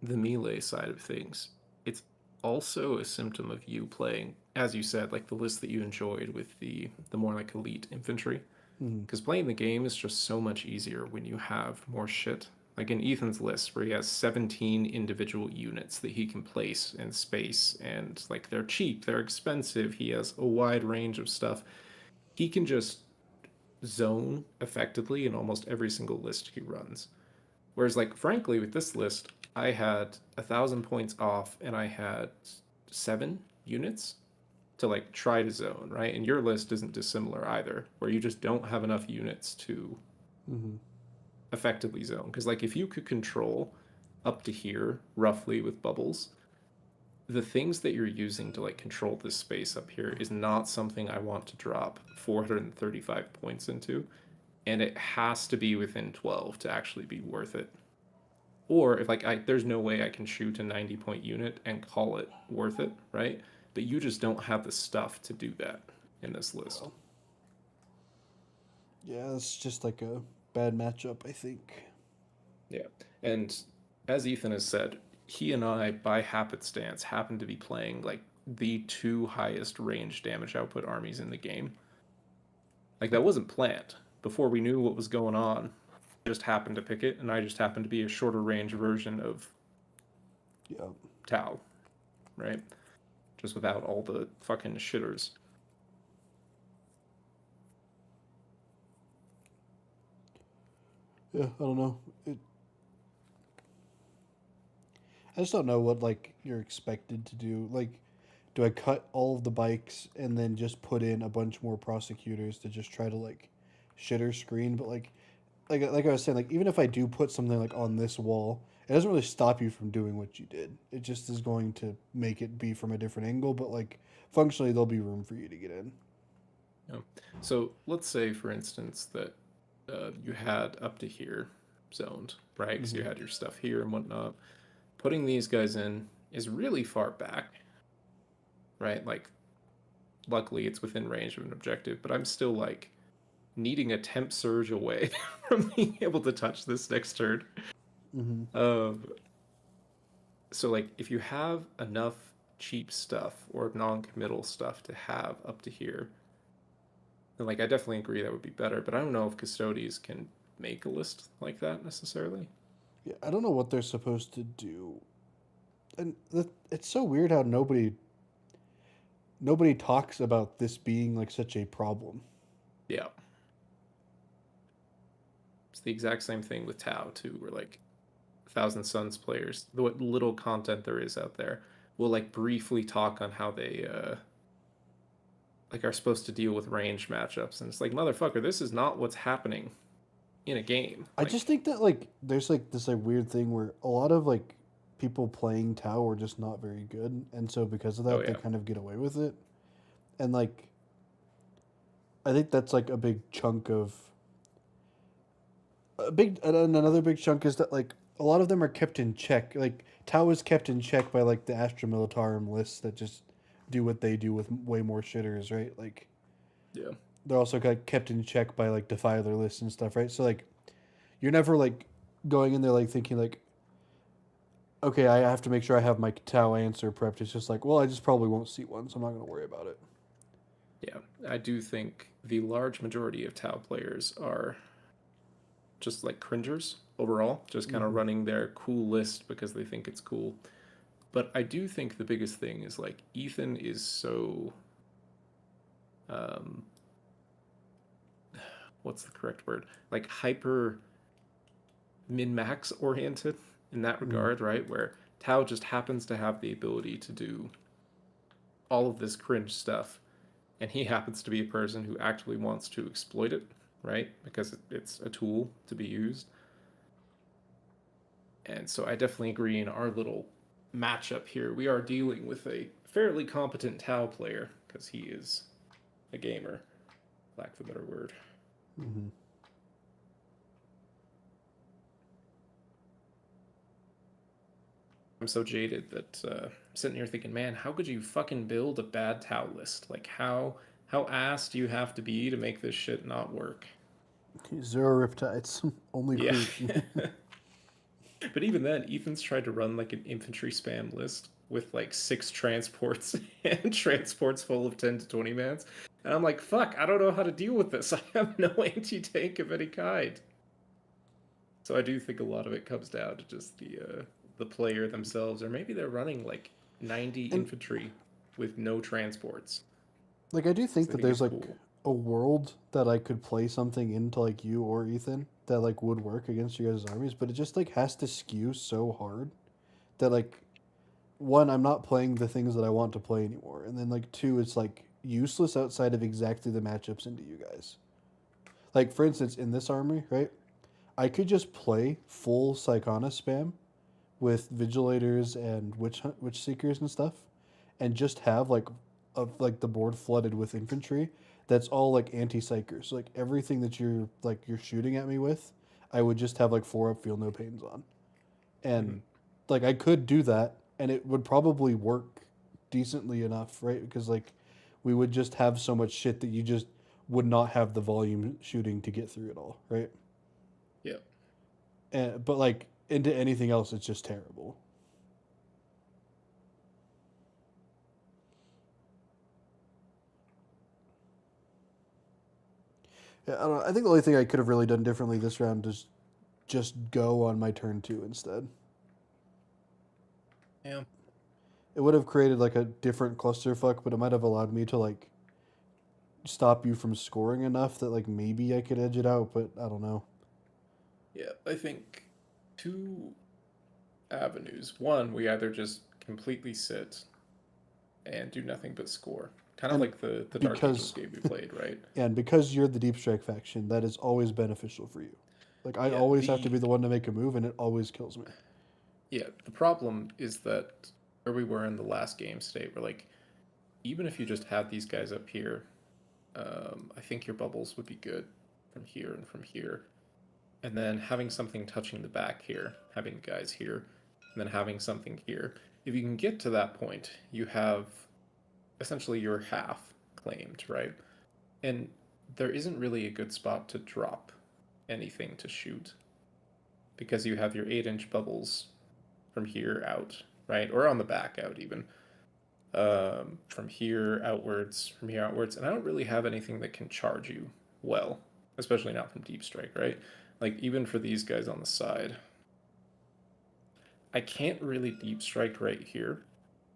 melee side of things, it's also a symptom of you playing, as you said, like the list that you enjoyed with the more like elite infantry. Mm-hmm. Because playing the game is just so much easier when you have more shit. Like in Ethan's list, where he has 17 individual units that he can place in space, and like they're cheap, they're expensive, he has a wide range of stuff. He can just zone effectively in almost every single list he runs. Whereas, like, frankly, with this list, I had 1,000 points off and I had 7 units to like try to zone, right? And your list isn't dissimilar either, where you just don't have enough units to Mm-hmm. effectively zone. Because like if you could control up to here roughly with bubbles, the things that you're using to like control this space up here is not something I want to drop 435 points into, and it has to be within 12 to actually be worth it. Or if like I there's no way I can shoot a 90-point unit and call it worth it, right? But you just don't have the stuff to do that in this list. Well, yeah, it's just like a bad matchup, I think. Yeah. And as Ethan has said, he and I, by happenstance, happen to be playing like the two highest range damage output armies in the game. Like that wasn't planned. Before we knew what was going on, I just happened to pick it, and I just happened to be a shorter range version of Yeah. Tau, right? Just without all the fucking shitters. Yeah, I don't know. I just don't know what like you're expected to do. Like, do I cut all of the bikes and then just put in a bunch more prosecutors to just try to like shitter screen? But like I was saying, like even if I do put something like on this wall, it doesn't really stop you from doing what you did. It just is going to make it be from a different angle. But like functionally, there'll be room for you to get in. Yeah. So let's say, for instance, that you had up to here zoned, right? Because you Mm-hmm. had your stuff here and whatnot. Putting these guys in is really far back, right? Like, luckily it's within range of an objective, but I'm still like needing a temp surge away from being able to touch this next turn. Mm-hmm. Um, so like if you have enough cheap stuff or non-committal stuff to have up to here, then like I definitely agree that would be better. But I don't know if custodies can make a list like that necessarily. Yeah, I don't know what they're supposed to do, and it's so weird how nobody nobody talks about this being like such a problem. Yeah. It's the exact same thing with Tau too, where like Thousand Suns players, what little content there is out there, will like briefly talk on how they like are supposed to deal with range matchups, and it's like motherfucker, this is not what's happening in a game. I just Like, think that like there's like this like weird thing where a lot of like people playing Tau are just not very good, and so because of oh that, they yeah, kind of get away with it. And like I think that's like a big chunk of a big and another big chunk is that like a lot of them are kept in check. Like Tau is kept in check by like the Astra Militarum lists that just do what they do with way more shitters, right? Like yeah, they're also kept in check by like defiler lists and stuff, right? So like you're never like going in there like thinking like, okay, I have to make sure I have my Tau answer prepped. It's just like, well, I just probably won't see one, so I'm not going to worry about it. yeah. I do think the large majority of Tau players are just like cringers overall, just kind of Mm-hmm. running their cool list because they think it's cool. But I do think the biggest thing is like Ethan is so um what's the correct word? Like hyper min max oriented in that Mm-hmm. regard, right? Where Tao just happens to have the ability to do all of this cringe stuff, and he happens to be a person who actually wants to exploit it, right? Because it's a tool to be used. And so I definitely agree in our little matchup here, we are dealing with a fairly competent Tao player because he is a gamer, lack of a better word. Mm-hmm. I'm so jaded that I'm sitting here thinking, man, how could you fucking build a bad Tau list? Like how ass do you have to be to make this shit not work? Zero Riptides, only Yeah. creep. But even then, Ethan's tried to run like an infantry spam list with like 6 transports and transports full of 10 to 20 mans. And I'm like, fuck, I don't know how to deal with this. I have no anti tank of any kind. So I do think a lot of it comes down to just the player themselves, or maybe they're running like 90 And infantry with no transports. like I do So think they that think there's it's like cool. a world that I could play something into like you or Ethan that like would work against you guys' armies, but it just like has to skew so hard that like one, I'm not playing the things that I want to play anymore. And then like two, it's like useless outside of exactly the matchups into you guys. Like for instance, in this army, right? I could just play full Psychona spam with Vigilators and Witch Seekers and stuff, and just have like like the board flooded with infantry. That's all like anti psychers. So, like everything that you're shooting at me with, I would just have like 4 up feel no pains on, and Mm-hmm. like I could do that, and it would probably work decently enough, right? Because like we would just have so much shit that you just would not have the volume shooting to get through it all, right? Yeah. And but like into anything else, it's just terrible. Yeah, I don't know. I think the only thing I could have really done differently this round is just go on my turn 2 instead. Yeah. It would have created like a different clusterfuck, but it might have allowed me to like stop you from scoring enough that like maybe I could edge it out, but I don't know. Yeah. I think two avenues. One, we either just completely sit and do nothing but score. Kind of And like the Dark Angels because game we played, right? and because you're the deep strike faction, that is always beneficial for you. Like I Yeah, always have to the be the one to make a move, and it always kills me. yeah, the problem is that where we were in the last game state, we're like, even if you just had these guys up here, I think your bubbles would be good from here and from here. And then having something touching the back here, having guys here, and then having something here. If you can get to that point, you have essentially your half claimed, right? And there isn't really a good spot to drop anything to shoot because you have your 8-inch bubbles from here out, right? Or on the back out even. From here outwards, from here outwards, and I don't really have anything that can charge you well, especially not from deep strike, right? Like even for these guys on the side, I can't really deep strike right here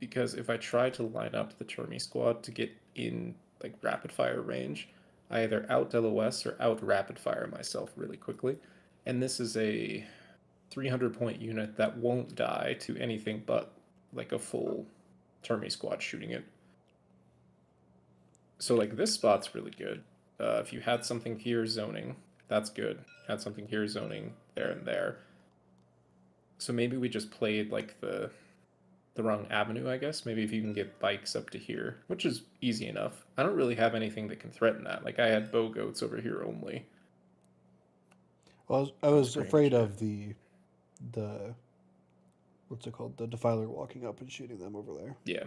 because if I try to line up the Termi squad to get in like rapid fire range, I either out LOS or out rapid fire myself really quickly. And this is a 300 point unit that won't die to anything but like a full Termi squad shooting it. So like this spot's really good. If you had something here zoning, that's good. Had something here zoning there and there. So maybe we just played like the wrong avenue, I guess. Maybe if you can get bikes up to here, which is easy enough. I don't really have anything that can threaten that. Like I had bow goats over here only. Well, I Oh, was strange. afraid of the what's it called? The defiler walking up and shooting them over there. Yeah.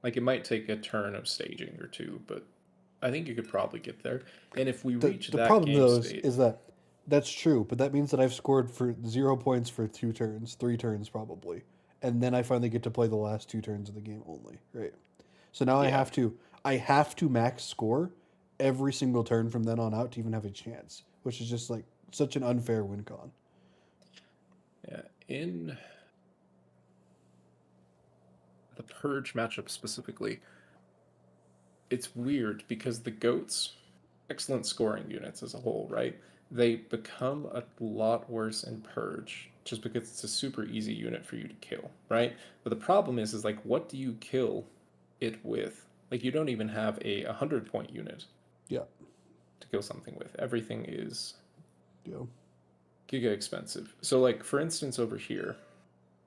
Like it might take a turn of staging or two, but I think you could probably get there. And if we reach The that problem game though state, is that that's true, but that means that I've scored for 0 points for 2 turns, 3 turns probably, and then I finally get to play the last 2 turns of the game only, right? So now yeah. I have to max score every single turn from then on out to even have a chance, which is just like such an unfair win con. Yeah. In the Purge matchup specifically, it's weird because the goats, excellent scoring units as a whole, right? They become a lot worse in Purge just because it's a super easy unit for you to kill, right? But the problem is like, what do you kill it with? Like, you don't even have a 100 point unit Yeah, to kill something with. Everything is yeah. giga expensive. So, like, for instance, over here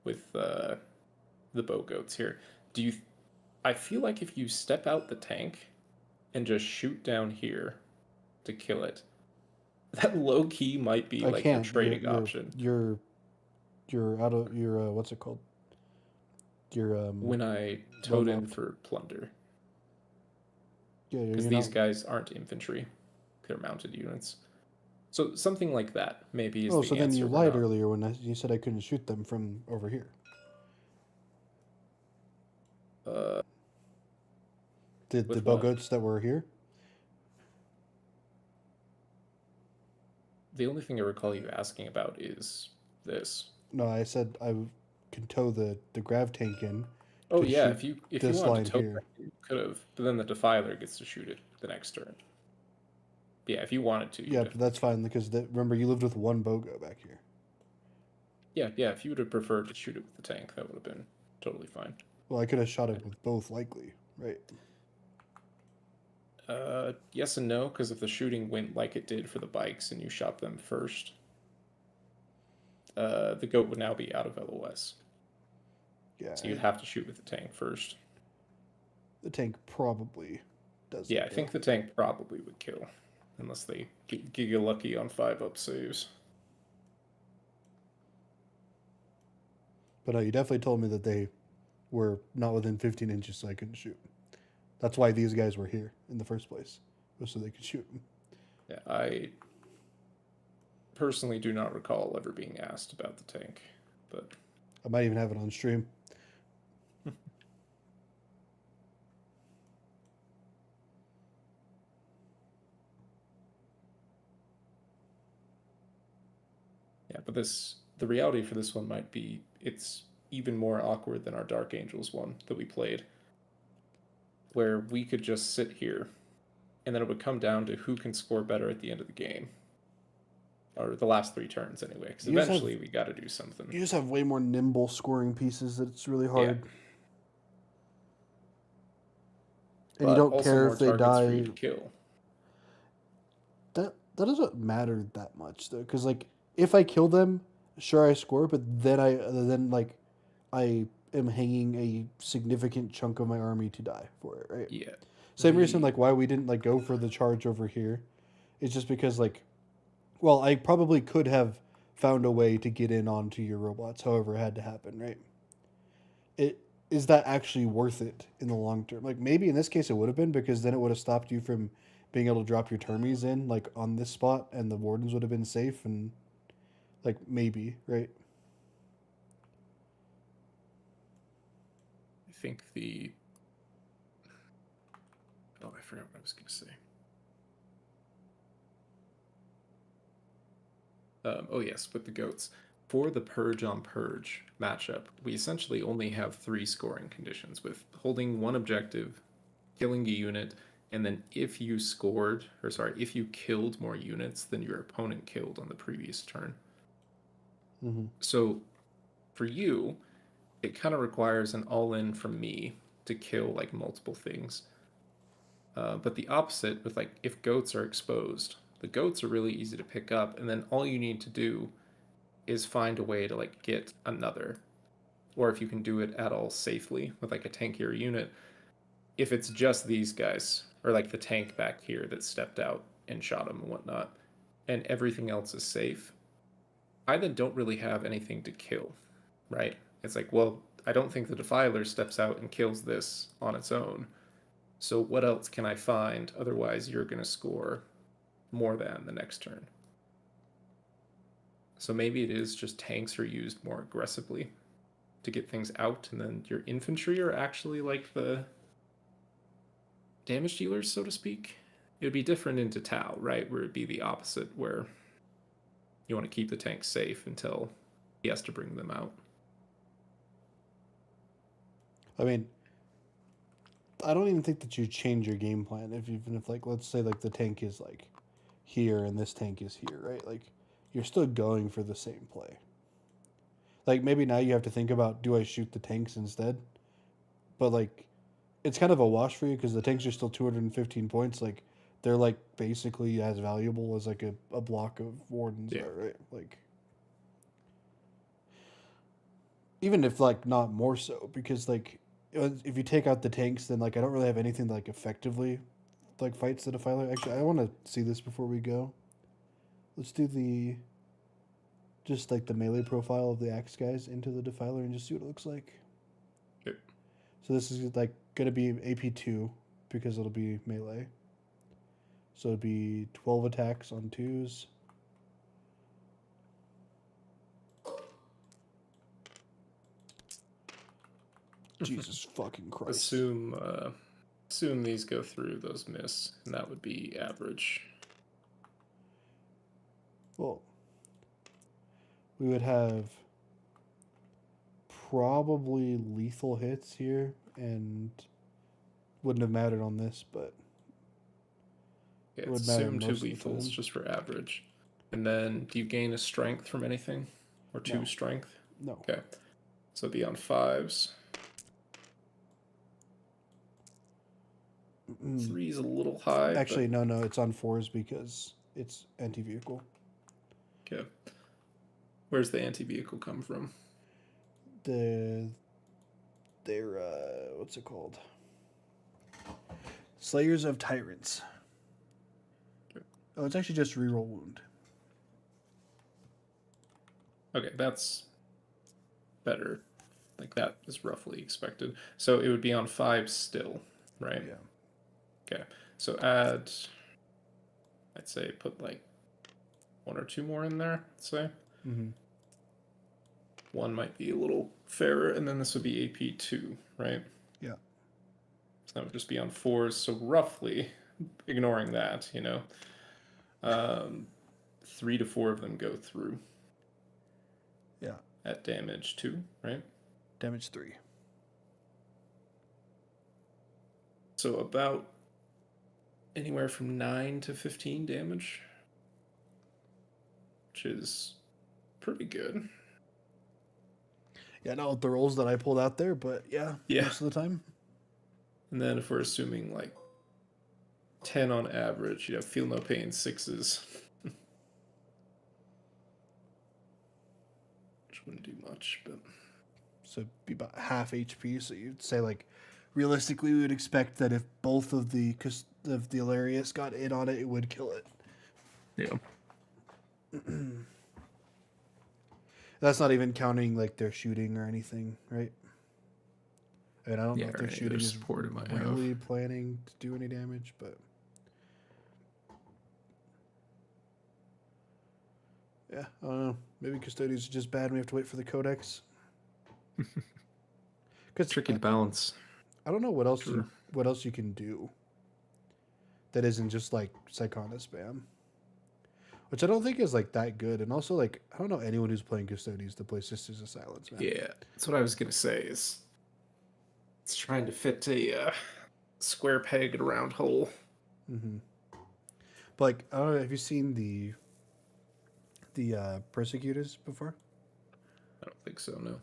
with the bow goats here, do you? I feel like if you step out the tank and just shoot down here to kill it, that low key might be I like your can't. trading option. You're out of your what's it called? Your When I low towed in mapped. for plunder, Yeah, because you're these not. guys aren't infantry, they're mounted units. So something like that maybe is Oh, so the then you answer. We're lied not. earlier when you said I couldn't shoot them from over here. Uh, The with bow what? goats that were here? The only thing I recall you asking about is this. No, I said can tow the grav tank in Oh to yeah, shoot if you this wanted line to tow here. that, you could have. But then the defiler gets to shoot it the next turn. Yeah, if you wanted to, you Yeah, but definitely that's could. fine because remember you lived with one bogo back here. Yeah, yeah. If you would have preferred to shoot it with the tank, that would have been totally fine. Well, I could have shot it with both, likely, right? Yes and no, because if the shooting went like it did for the bikes and you shot them first, the goat would now be out of LOS. Yeah, So you'd have to shoot with the tank first. the tank probably does Yeah, it I though. think the tank probably would kill, unless they get giga lucky on 5-up saves. But you definitely told me that they were not within 15 inches, so I couldn't shoot. That's why these guys were here in the first place, was so they could shoot them. Yeah, I personally do not recall ever being asked about the tank, but I might even have it on stream. yeah, but the reality for this one might be it's even more awkward than our Dark Angels one that we played, where we could just sit here and then it would come down to who can score better at the end of the game, or the last 3 turns anyway. Because You just have eventually we got to do something. you just have way more nimble scoring pieces that it's really Yeah, hard. And you but don't also care more if they targets for you die. to kill. That doesn't matter that much though, because like if I kill them, sure I score, but then like I am hanging a significant chunk of my army to die for it, right? Yeah, Same reason the like why we didn't like go for the charge over here. It's just because like, well, I probably could have found a way to get in onto your robots, however it had to happen, right? It is that actually worth it in the long term? Like maybe in this case it would have been because then it would have stopped you from being able to drop your termies in like on this spot, and the wardens would have been safe, and like maybe, right? I think the oh I forgot what I was gonna say. Oh yes, with the goats. for the Purge on Purge matchup, we essentially only have 3 scoring conditions with holding one objective, killing a unit, and then if you if you killed more units than your opponent killed on the previous turn. Mm-hmm. So for you, it kind of requires an all-in from me to kill like multiple things. But the opposite with like if goats are exposed, the goats are really easy to pick up, and then all you need to do is find a way to like get another. Or if you can do it at all safely with like a tankier unit, if it's just these guys, or like the tank back here that stepped out and shot him and whatnot, and everything else is safe, I then don't really have anything to kill, right? It's like, well, I don't think the Defiler steps out and kills this on its own. So what else can I find? Otherwise, you're going to score more than the next turn. So maybe it is just tanks are used more aggressively to get things out, and then your infantry are actually like the damage dealers, so to speak. It would be different into Tau, right? Where it'd be the opposite, where you want to keep the tanks safe until he has to bring them out. I mean, I don't even think that you change your game plan if like let's say like the tank is like here and this tank is here, right? Like you're still going for the same play. Like maybe now you have to think about, do I shoot the tanks instead? But like it's kind of a wash for you because the tanks are still 215 points. Like they're like basically as valuable as like a block of wardens are, right? Like even if like not more so, because like if you take out the tanks, then like I don't really have anything that like effectively like fights the Defiler. Actually, I want to see this before we go. Let's do the just like the melee profile of the axe guys into the Defiler and just see what it looks like. Yep. So this is like gonna be AP2 because it'll be melee. So it'll be 12 attacks on 2s. Jesus fucking Christ. Assume these go through, those miss, and that would be average. Well, we would have probably lethal hits here, and wouldn't have mattered on this, but yeah, it would assume 2 lethals just for average. And then do you gain a strength from anything? Or 2 strength? No. Okay. So it'd be on 5s. 3 is a little high. Actually, no, it's on 4s because it's anti-vehicle. Okay. Where's the anti-vehicle come from? They're what's it called? Slayers of Tyrants. Okay. Oh, it's actually just reroll wound. Okay, that's better. Like that is roughly expected. So it would be on 5 still, right? Yeah. Okay. So add, I'd say put like 1 or 2 more in there, let's say. Mm-hmm. 1 might be a little fairer, and then this would be AP2, right? Yeah. So that would just be on 4s. So roughly, ignoring that, 3 to 4 of them go through. Yeah. At damage 2, right? Damage 3. So about anywhere from 9 to 15 damage, which is pretty good. Yeah, not with the rolls that I pulled out there, but yeah, most of the time. And then if we're assuming like 10 on average, you'd have feel no pain 6s. Which wouldn't do much, but... So it'd be about half HP, so you'd say like, realistically we would expect that if both of the Ilarius got in on it, it would kill it. Yeah. That's not even counting like their shooting or anything, right? And I don't know if their shooting is really planning to do any damage, but yeah, I don't know. Maybe Custodians are just bad and we have to wait for the Codex. It's tricky to balance. I don't know what else you can do that isn't just like Psychona spam. which I don't think is like that good. And also, like, I don't know anyone who's playing Custodians to play Sisters of Silence, man. Yeah, that's what I was gonna say. Is it's trying to fit a square peg in a round hole. Mm-hmm. But like, I don't know. Have you seen the Persecutors before? I don't think so. No.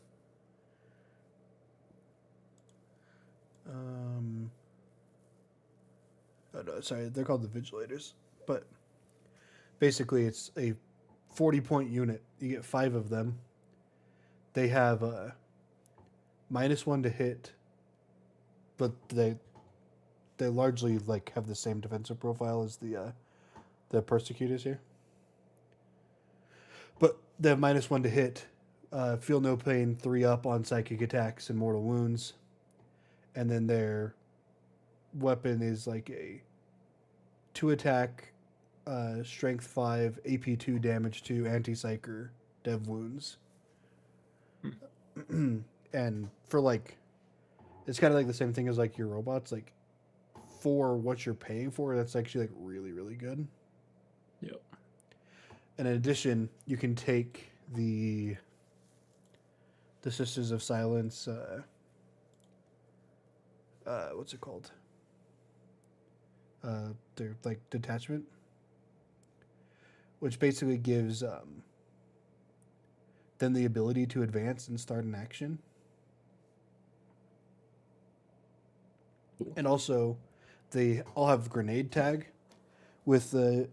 Um, oh no, sorry, they're called the Vigilators. But basically, it's a 40-point unit. You get 5 of them. They have a -1 to hit, but they largely like have the same defensive profile as the Persecutors here. But they have -1 to hit, feel no pain, 3 up on psychic attacks and mortal wounds, and then their weapon is like a 2 attack, strength 5, AP 2, damage 2, anti psyker, dev wounds. And for like, it's kind of like the same thing as like your robots. Like, for what you're paying for, that's actually like really, really good. Yep. And in addition, you can take the Sisters of Silence. What's it called? Their like detachment, which basically gives them the ability to advance and start an action. Cool. And also, they all have grenade tag with the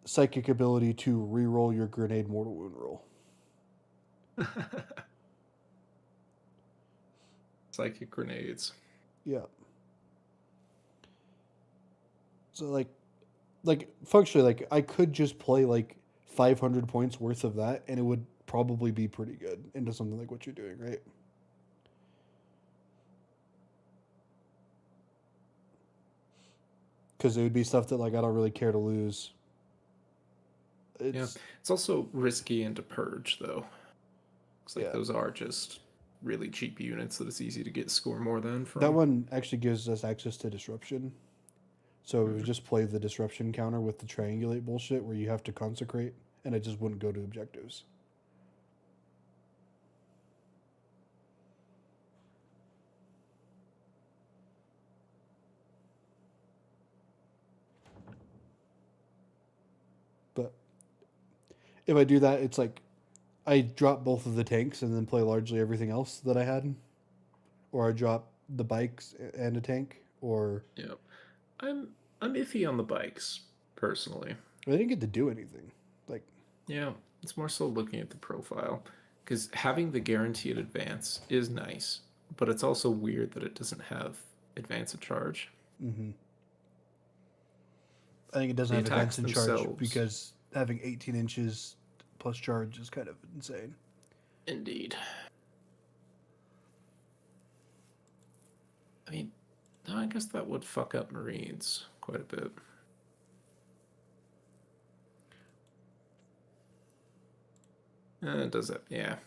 psychic ability to re-roll your grenade mortal wound roll. Psychic grenades. Yeah. So like functionally, like I could just play like 500 points worth of that, and it would probably be pretty good into something like what you're doing, right? Because it would be stuff that like I don't really care to lose. It's It's also risky into purge though. It's like yeah. those are just really cheap units that it's easy to get score more than from. That one actually gives us access to disruption. So we would Mhm. just play the disruption counter with the triangulate bullshit where you have to consecrate, and it just wouldn't go to objectives. But if I do that, it's like I drop both of the tanks and then play largely everything else that I had, or I drop the bikes and a tank, or Yep. I'm iffy on the bikes personally. I didn't get to do anything. Like, Yeah, it's more so looking at the profile because having the guaranteed advance is nice, but it's also weird that it doesn't have advance of charge. mm-hmm. I think it doesn't The have attacks advance in charge themselves, because having 18 inches plus charge is kind of insane. indeed. I mean, I guess that would fuck up Marines quite a bit. It does that, yeah.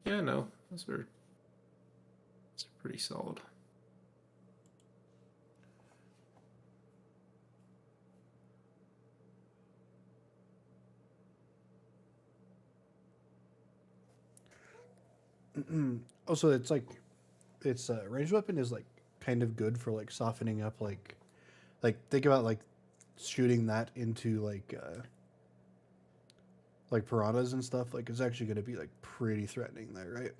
Yeah, no, those are pretty solid. Also, it's like its ranged weapon is like kind of good for like softening up like think about like shooting that into like piranhas and stuff. Like it's actually going to be like pretty threatening there, right?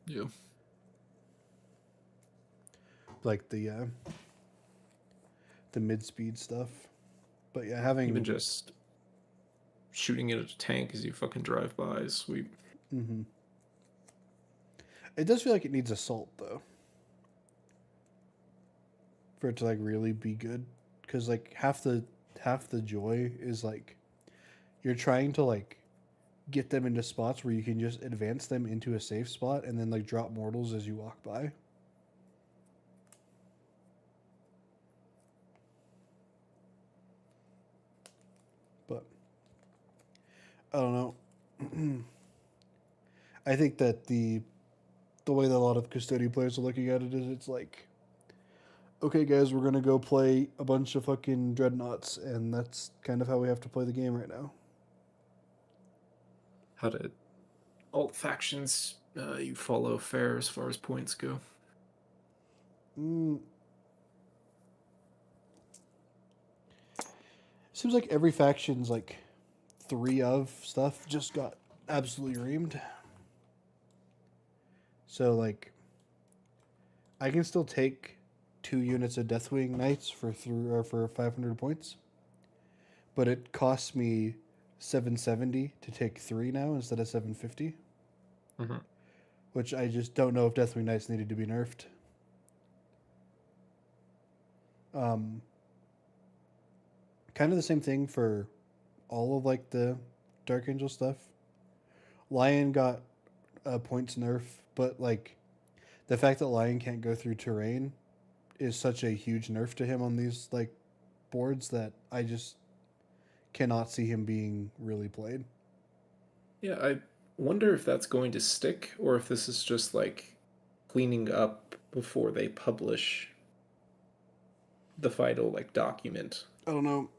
Yeah. Like the mid speed stuff. But yeah, having Even just shooting it at a tank as you fucking drive by is sweet. mm-hmm. It does feel like it needs assault though, for it to like really be good. Because like half the joy is like you're trying to like get them into spots where you can just advance them into a safe spot and then like drop mortals as you walk by. But I don't know. I think that the way that a lot of custodian players are looking at it is it's like, okay, guys, we're gonna go play a bunch of fucking dreadnoughts, and that's kind of how we have to play the game right now. How did alt factions you follow fare as far as points go? Seems like every faction's like 3 of stuff just got absolutely reamed. So like, I can still take 2 units of Deathwing Knights for 500 points, but it costs me 770 to take 3 now instead of 750. Mm-hmm. Which I just don't know if Deathwing Knights needed to be nerfed. Kind of the same thing for all of like the Dark Angel stuff. Lion got points nerf, but like the fact that Lion can't go through terrain is such a huge nerf to him on these like boards that I just cannot see him being really played. Yeah, I wonder if that's going to stick or if this is just like cleaning up before they publish the final like document I don't know.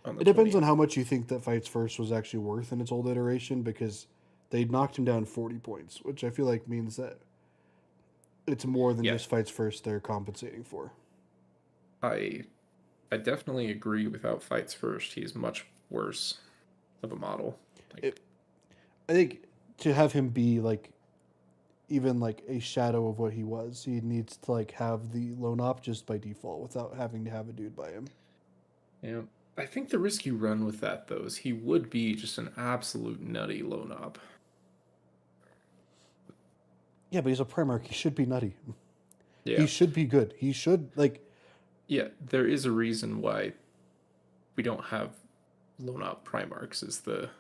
on the It depends 20th. on how much you think that Fights First was actually worth in its old iteration, because they knocked him down 40 points, which I feel like means that it's more than Yeah, just Fights First they're compensating for. I I definitely agree without fights first. He is much worse of a model. Like It, I think to have him be like even like a shadow of what he was, he needs to like have the lone op just by default without having to have a dude by him. yeah. I think the risk you run with that though is he would be just an absolute nutty lone op. Yeah, but he's a Primarch. He should be nutty. He Yeah. should be good. He should like. Yeah, there is a reason why we don't have lone op Primarchs is the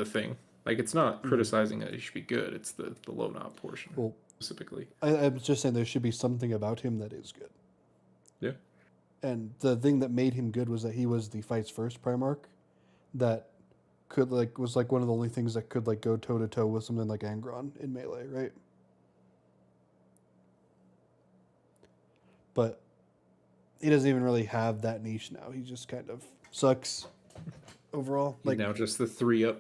thing. Like it's not criticizing that he should be good, it's the lone op portion Well, specifically. I'm just saying there should be something about him that is good. Yeah. And the thing that made him good was that he was the Fights First Primarch that could like was like one of the only things that could like go toe to toe with something like Angron in melee, right? But he doesn't even really have that niche now. He just kind of sucks overall. He's Like now just the 3-up